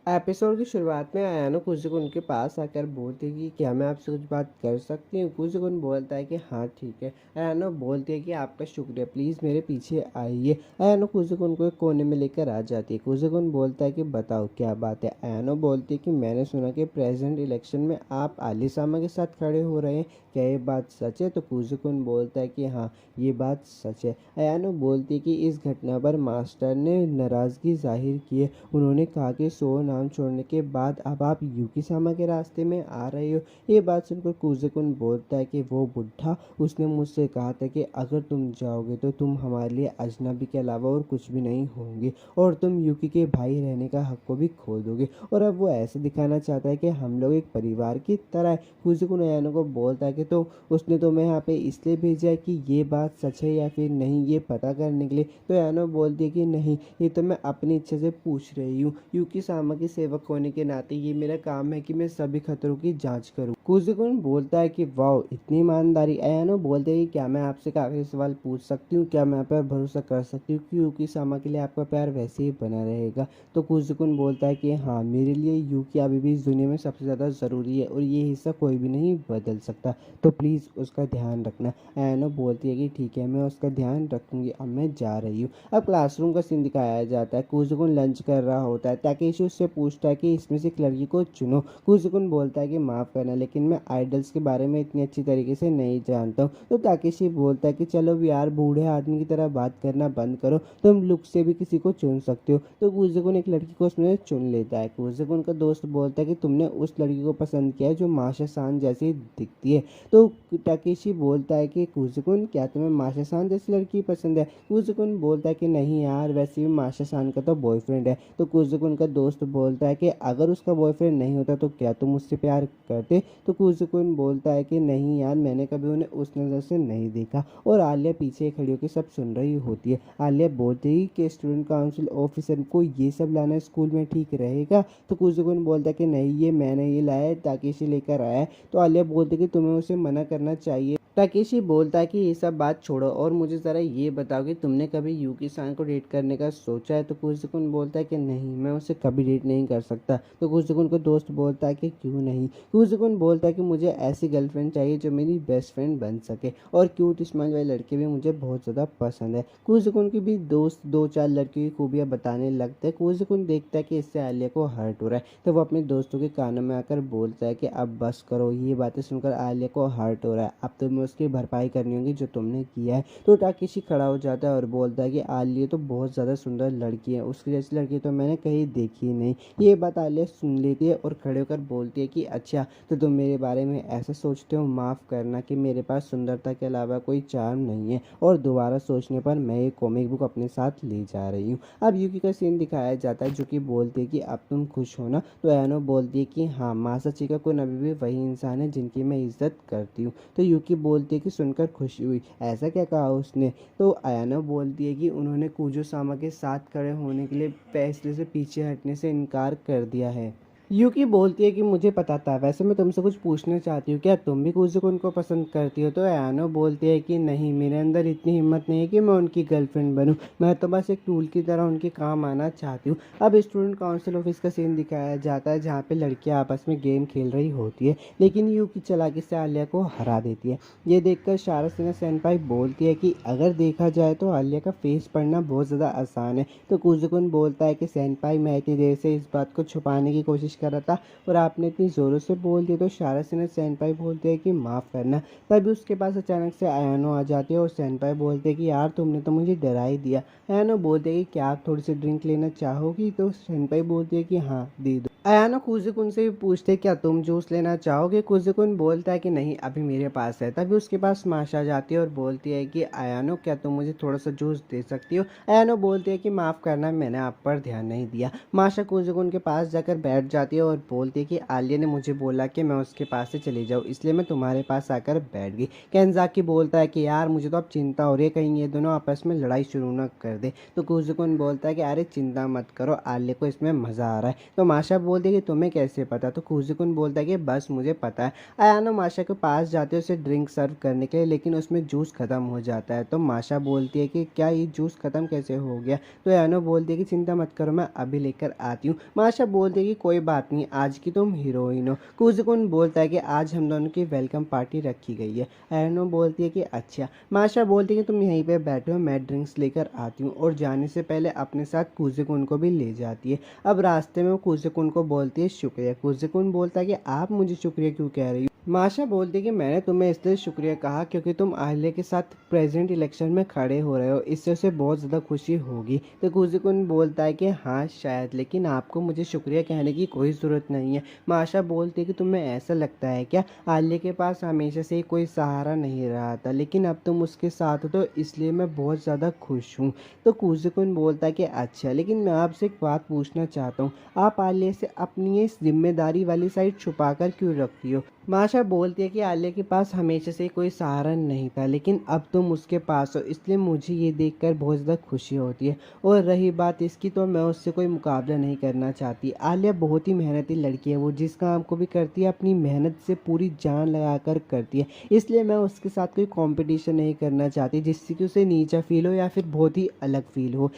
एपिसोड की शुरुआत में आयानो कुज़ुकुन के पास आकर बोलती है कि क्या मैं आपसे कुछ बात कर सकती हूँ। कुज़ुकुन बोलता है कि हाँ ठीक है। आयानो बोलती है कि आपका शुक्रिया, प्लीज़ मेरे पीछे आइए। आयानो कुज़ुकुन को एक कोने में लेकर आ जाती है। कुज़ुकुन बोलता है कि बताओ क्या बात है। आयानो बोलती है कि मैंने सुना कि प्रेजेंट इलेक्शन में आप आलिसामा के साथ खड़े हो रहे हैं, क्या ये बात सच है। तो कुज़ुकुन बोलता है कि हाँ ये बात सच है। आयानो बोलती है कि इस घटना पर मास्टर ने नाराज़गी जाहिर की है। उन्होंने कहा कि सो नाम छोड़ने के बाद अब आप युकी-सामा के रास्ते में आ रहे हो। ये बात सुनकर कुज़ुकुन बोलता है कि वो बुढ़ा, उसने मुझसे कहा था कि अगर तुम जाओगे तो तुम हमारे लिए अजनबी के अलावा और कुछ भी नहीं होंगे और तुम युकी के भाई रहने का हक को भी खो दोगे। और अब वो ऐसे दिखाना चाहता है कि हम लोग एक परिवार की तरह है। कुज़ुकुन आयानो को बोलता है कि तो उसने तुम्हें यहाँ पे इसलिए भेजा है कि ये बात सच है या फिर नहीं, ये पता करने के लिए। तो आयानो बोलती है कि नहीं, ये तो मैं अपनी इच्छा से पूछ रही हूँ। युकी-सामा के सेवक होने के नाते ये मेरा काम है कि मैं सभी खतरों की जांच करूं। कुज़ुकुन बोलता है कि वाओ इतनी ईमानदारी। आयानो बोलते हैं कि क्या मैं आपसे एक आखिरी सवाल पूछ सकती हूँ, क्या मैं आप पर भरोसा कर सकती हूँ कि युकी-सामा के लिए आपका प्यार वैसे ही बना रहेगा। तो कुज़ुकुन बोलता है कि हाँ, मेरे लिए युकी अभी भी इस दुनिया में सबसे ज़्यादा ज़रूरी है और ये हिस्सा कोई भी नहीं बदल सकता, तो प्लीज़ उसका ध्यान रखना। आयानो बोलती है कि ठीक है, मैं उसका ध्यान रखूंगी, अब मैं जा रही हूँ। अब क्लासरूम का सीन दिखाया जाता है। कुज़ुकुन लंच कर रहा होता है। ताकेशी उससे पूछता है कि इसमें से एक लड़की को चुनो। कुज़ुकुन बोलता है कि माफ़ करना, लेकिन मैं आइडल्स के बारे में इतनी अच्छी तरीके से नहीं जानता हूँ। तो ताकेशी बोलता है कि चलो यार, बूढ़े आदमी की तरह बात करना बंद करो, तुम लुक से भी किसी को चुन सकते हो। तो कुज़ुकुन एक लड़की को उसमें चुन लेता है। कुज़ुकुन का दोस्त बोलता है कि तुमने उस लड़की को पसंद किया है जो माशा सान जैसी दिखती है। तो ताकेशी बोलता है कि कुज़ुकुन, क्या तुम्हें माशा सान जैसी लड़की पसंद है। कुज़ुकुन बोलता है कि नहीं यार, वैसे भी माशा सान का तो बॉयफ्रेंड है। तो कुज़ुकुन का दोस्त बोलता है कि अगर उसका बॉयफ्रेंड नहीं होता तो क्या तुम उससे प्यार करते। तो कुज़ुकुन बोलता है कि नहीं यार, मैंने कभी उन्हें उस नज़र से नहीं देखा। और आलिया पीछे खड़ी होकर सब सुन रही होती है। आलिया बोलती है कि स्टूडेंट काउंसिल ऑफिसर को ये सब लाना स्कूल में ठीक रहेगा। तो कुज़ुकुन बोलता है कि नहीं, ये मैंने ये लाया है, ताकेशी लेकर आया है। तो आलिया बोलती है कि तुम्हें उसे मना करना चाहिए। ताकेशी बोलता है कि ये सब बात छोड़ो और मुझे ज़रा ये बताओ कि तुमने कभी युकी-सान को डेट करने का सोचा है। तो कुज़ुकुन बोलता है कि नहीं, मैं उसे कभी डेट नहीं कर सकता। तो कुज़ुकुन को दोस्त बोलता है कि क्यों नहीं। कुज़ुकुन बोलता है कि मुझे ऐसी गर्लफ्रेंड चाहिए जो मेरी बेस्ट फ्रेंड बन सके और क्यूट स्माइल वाली लड़की भी मुझे बहुत ज़्यादा पसंद है। कुज़ुकुन की भी दोस्त 2-4 लड़कियों की खूबियाँ बताने लगते हैं। कुज़ुकुन देखता है कि इससे आलिया को हर्ट हो रहा है, तो वो अपने दोस्तों के कानों में आकर बोलता है कि अब बस करो। ये बातें सुनकर आलिया को हर्ट हो रहा है, अब तो उसकी भरपाई करनी होगी जो तुमने किया है। तो ताकेशी खड़ा हो जाता है और बोलता है कि आलिया तो बहुत ज़्यादा सुंदर लड़की है, उसकी जैसी लड़की तो मैंने कहीं देखी ही नहीं। ये बात आलिया सुन लेती है और खड़े होकर बोलती है कि अच्छा, तो तुम मेरे बारे में ऐसा सोचते हो। माफ़ करना कि मेरे पास सुंदरता के अलावा कोई चार्म नहीं है और दोबारा सोचने पर मैं ये कॉमिक बुक अपने साथ ले जा रही हूँ। अब युकी का सीन दिखाया जाता है जो कि बोलती है कि अब तुम खुश हो ना। तो आयानो बोलती है कि हाँ, मासाचिका कुन अभी भी वही इंसान है जिनकी मैं इज्जत करती हूँ। तो युकी बोलती है कि सुनकर खुशी हुई। ऐसा क्या कहा उसने। तो आयानो बोलती है कि उन्होंने कुजो-सामा के साथ खड़े होने के लिए फैसले से पीछे हटने से इनकार कर दिया है। यूकी बोलती है कि मुझे पता था, वैसे मैं तुमसे कुछ पूछना चाहती हूँ, क्या तुम भी कुज़ुकुन को पसंद करती हो। तो आयानो बोलती है कि नहीं, मेरे अंदर इतनी हिम्मत नहीं है कि मैं उनकी गर्लफ्रेंड बनूं, मैं तो बस एक टूल की तरह उनके काम आना चाहती हूँ। अब स्टूडेंट काउंसिल ऑफिस का सीन दिखाया जाता है जहाँ पे लड़कियाँ आपस में गेम खेल रही होती है, लेकिन यूकी चालाकी से आलिया को हरा देती है। ये देखकर शारासिना सेनपाई बोलती है कि अगर देखा जाए तो आलिया का फेस पढ़ना बहुत ज़्यादा आसान है। तो कुज़ुकुन बोलता है कि सेनपाई, मैं इतनी देर से इस बात को छुपाने की कोशिश कर रहा था और आपने इतनी ज़ोरों से बोल दिया। तो शारासिना सेनपाई बोलते हैं कि माफ़ करना। तभी उसके पास अचानक से आयानो आ जाती है और सेनपाई बोलते हैं कि यार, तुमने तो मुझे डरा ही दिया। आयानो बोलते हैं कि क्या आप थोड़ी सी ड्रिंक लेना चाहोगी। तो सेनपाई बोलती है कि हाँ, दे दो। आयानो कुज़ुकुन से भी पूछते क्या तुम जूस लेना चाहोगे। कुज़ुकुन बोलता है कि नहीं, अभी मेरे पास है। तभी उसके पास माशा जाती है और बोलती है कि आयानो, क्या तुम मुझे थोड़ा सा जूस दे सकती हो। आयानो बोलती है कि माफ़ करना, मैंने आप पर ध्यान नहीं दिया। माशा कुज़ुकुन के पास जाकर बैठ जाती है और बोलती है कि आलिया ने मुझे बोला कि मैं उसके पास से चली जाऊँ, इसलिए मैं तुम्हारे पास आकर बैठ गई। केंजाकी बोलता है कि यार, मुझे तो अब चिंता हो रही है, कहीं ये दोनों आपस में लड़ाई शुरू न कर दे। तो कुज़ुकुन बोलता है कि अरे चिंता मत करो, आलिया को इसमें मज़ा आ रहा है। तो माशा बोलती है कि तुम्हें कैसे पता, तो कुजिकुन बोलता है कि बस मुझे पता है। अयानो माशा के पास जाते हैं उसे ड्रिंक सर्व करने के लिए, लेकिन उसमें जूस ख़त्म हो जाता है। तो माशा बोलती है कि क्या ये जूस ख़त्म कैसे हो गया, तो अयानो बोलती है कि चिंता मत करो, मैं अभी लेकर आती हूँ। माशा बोलती है कि कोई बात नहीं, आज की तुम हीरोइन हो। कुजिकुन बोलता है कि आज हम दोनों की वेलकम पार्टी रखी गई है। अयानो बोलती है कि अच्छा। माशा बोलती है कि तुम यहीं पे बैठे हो, मैं ड्रिंक्स लेकर आती हूँ, और जाने से पहले अपने साथ कुजिकुन को भी ले जाती है। अब रास्ते में वो कुजिकुन को बोलती है शुक्रिया। कुजिकुन बोलता है कि आप मुझे शुक्रिया क्यों कह रही हो। माशा बोलती है कि मैंने तुम्हें इसलिए शुक्रिया कहा क्योंकि तुम आलिया के साथ प्रेसिडेंट इलेक्शन में खड़े हो रहे हो, इससे उसे बहुत ज़्यादा खुशी होगी। तो कुजिकुन बोलता है कि हाँ शायद, लेकिन आपको मुझे शुक्रिया कहने की कोई ज़रूरत नहीं है। माशा बोलती है कि तुम्हें ऐसा लगता है क्या, आलिया के पास हमेशा से ही कोई सहारा नहीं रहा था, लेकिन अब तुम उसके साथ हो, तो इसलिए मैं बहुत ज़्यादा खुश हूँ। तो कुजिकुन बोलता है कि अच्छा, लेकिन मैं आपसे एक बात पूछना चाहता हूँ, आप आलिया से अपनी इस जिम्मेदारी वाली साइड छुपा कर क्यों रखती हो। माशा बोलती है कि आलिया के पास हमेशा से कोई सहारा नहीं था, लेकिन अब तुम उसके पास हो, इसलिए मुझे ये देखकर बहुत ज़्यादा खुशी होती है। और रही बात इसकी, तो मैं उससे कोई मुकाबला नहीं करना चाहती। आलिया बहुत ही मेहनती लड़की है, वो जिस काम को भी करती है अपनी मेहनत से पूरी जान लगा कर करती है, इसलिए मैं उसके साथ कोई कंपटीशन नहीं करना चाहती जिससे कि उसे नीचा फील हो या फिर बहुत ही अलग फील हो।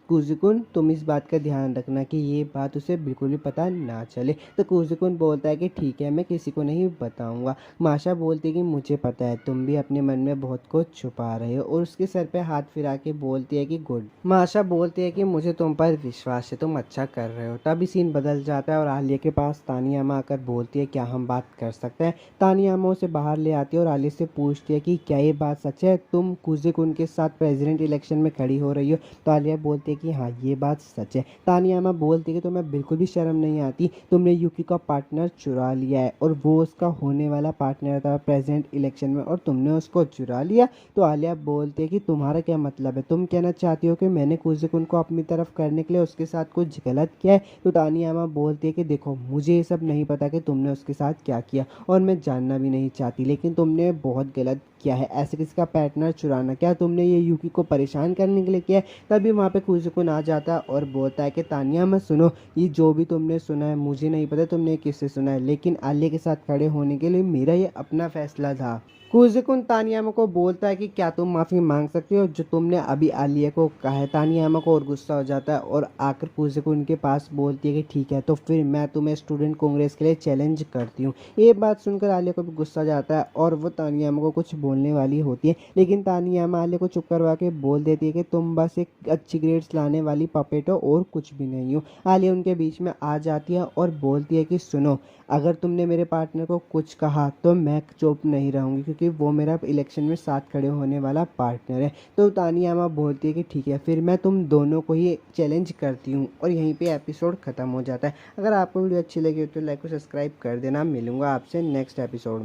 कुजिकुन तुम इस बात का ध्यान रखना कि ये बात उसे बिल्कुल भी पता ना चले। तो कुजिकुन बोलता है कि ठीक है, मैं किसी को नहीं बताऊंगा। माशा बोलती है कि मुझे पता है तुम भी अपने मन में बहुत कुछ छुपा रहे हो, और उसके सर पे हाथ फिरा के बोलती है कि गुड। माशा बोलती है कि मुझे तुम पर विश्वास है, तुम अच्छा कर रहे हो। तभी सीन बदल जाता है और आलिया के पास तानियामा आकर बोलती है क्या हम बात कर सकते हैं। तानियामा उसे बाहर ले आती है और आलिया से पूछती है कि क्या ये बात सच है, तुम कुजिकुन के साथ प्रेसिडेंट इलेक्शन में खड़ी हो रही हो। तो आलिया बोलती है कि हाँ ये बात सच है। तानियामा बोलती है कि तुम्हें बिल्कुल भी शर्म नहीं आती, तुमने यूकी का पार्टनर चुरा लिया है, और वो उसका होने वाला पार्टनर था प्रेसिडेंट इलेक्शन में, और तुमने उसको चुरा लिया। तो आलिया बोलती है कि तुम्हारा क्या मतलब है, तुम कहना चाहती हो कि मैंने कुजिकुन को अपनी तरफ करने के लिए उसके साथ कुछ गलत किया है। तो तानियामा बोलती है कि देखो मुझे ये सब नहीं पता कि तुमने उसके साथ क्या किया, और मैं जानना भी नहीं चाहती, लेकिन तुमने बहुत गलत किया है। ऐसे किसी का पार्टनर चुराना, क्या तुमने ये यूकी को परेशान करने के लिए किया है। तभी वहाँ पे कुजिकुन आ जाता है और बोलता है कि तानियामा सुनो, ये जो भी तुमने सुना है मुझे नहीं पता तुमने किससे सुना है, लेकिन आलिया के साथ खड़े होने के लिए मेरा ये अपना फैसला था। कुजिकुन तानियामा को बोलता है कि क्या तुम माफ़ी मांग सकती हो जो तुमने अभी आलिया को कहा है। तानियामा को और गुस्सा हो जाता है और आकर कुजिकुन के पास बोलती है कि ठीक है, तो फिर मैं तुम्हें स्टूडेंट कांग्रेस के लिए चैलेंज करती हूँ। ये बात सुनकर आलिया को भी गुस्सा जाता है और वो तानियामा को कुछ बोलने वाली होती है, लेकिन तानियामा आलिया को चुप करवा के बोल देती है कि तुम बस एक अच्छी ग्रेड्स लाने वाली पपेट हो और कुछ भी नहीं हो। आलिया उनके बीच में आ जाती है और बोलती है कि सुनो, अगर तुमने मेरे पार्टनर को कुछ कहा तो मैं चुप नहीं रहूँगी, क्योंकि वो मेरा इलेक्शन में साथ खड़े होने वाला पार्टनर है। तो तानियामा बोलती है कि ठीक है, फिर मैं तुम दोनों को ही चैलेंज करती हूँ, और यहीं पे एपिसोड ख़त्म हो जाता है। अगर आपको वीडियो अच्छी लगी हो तो लाइक और सब्सक्राइब कर देना। मिलूंगा आपसे नेक्स्ट एपिसोड में।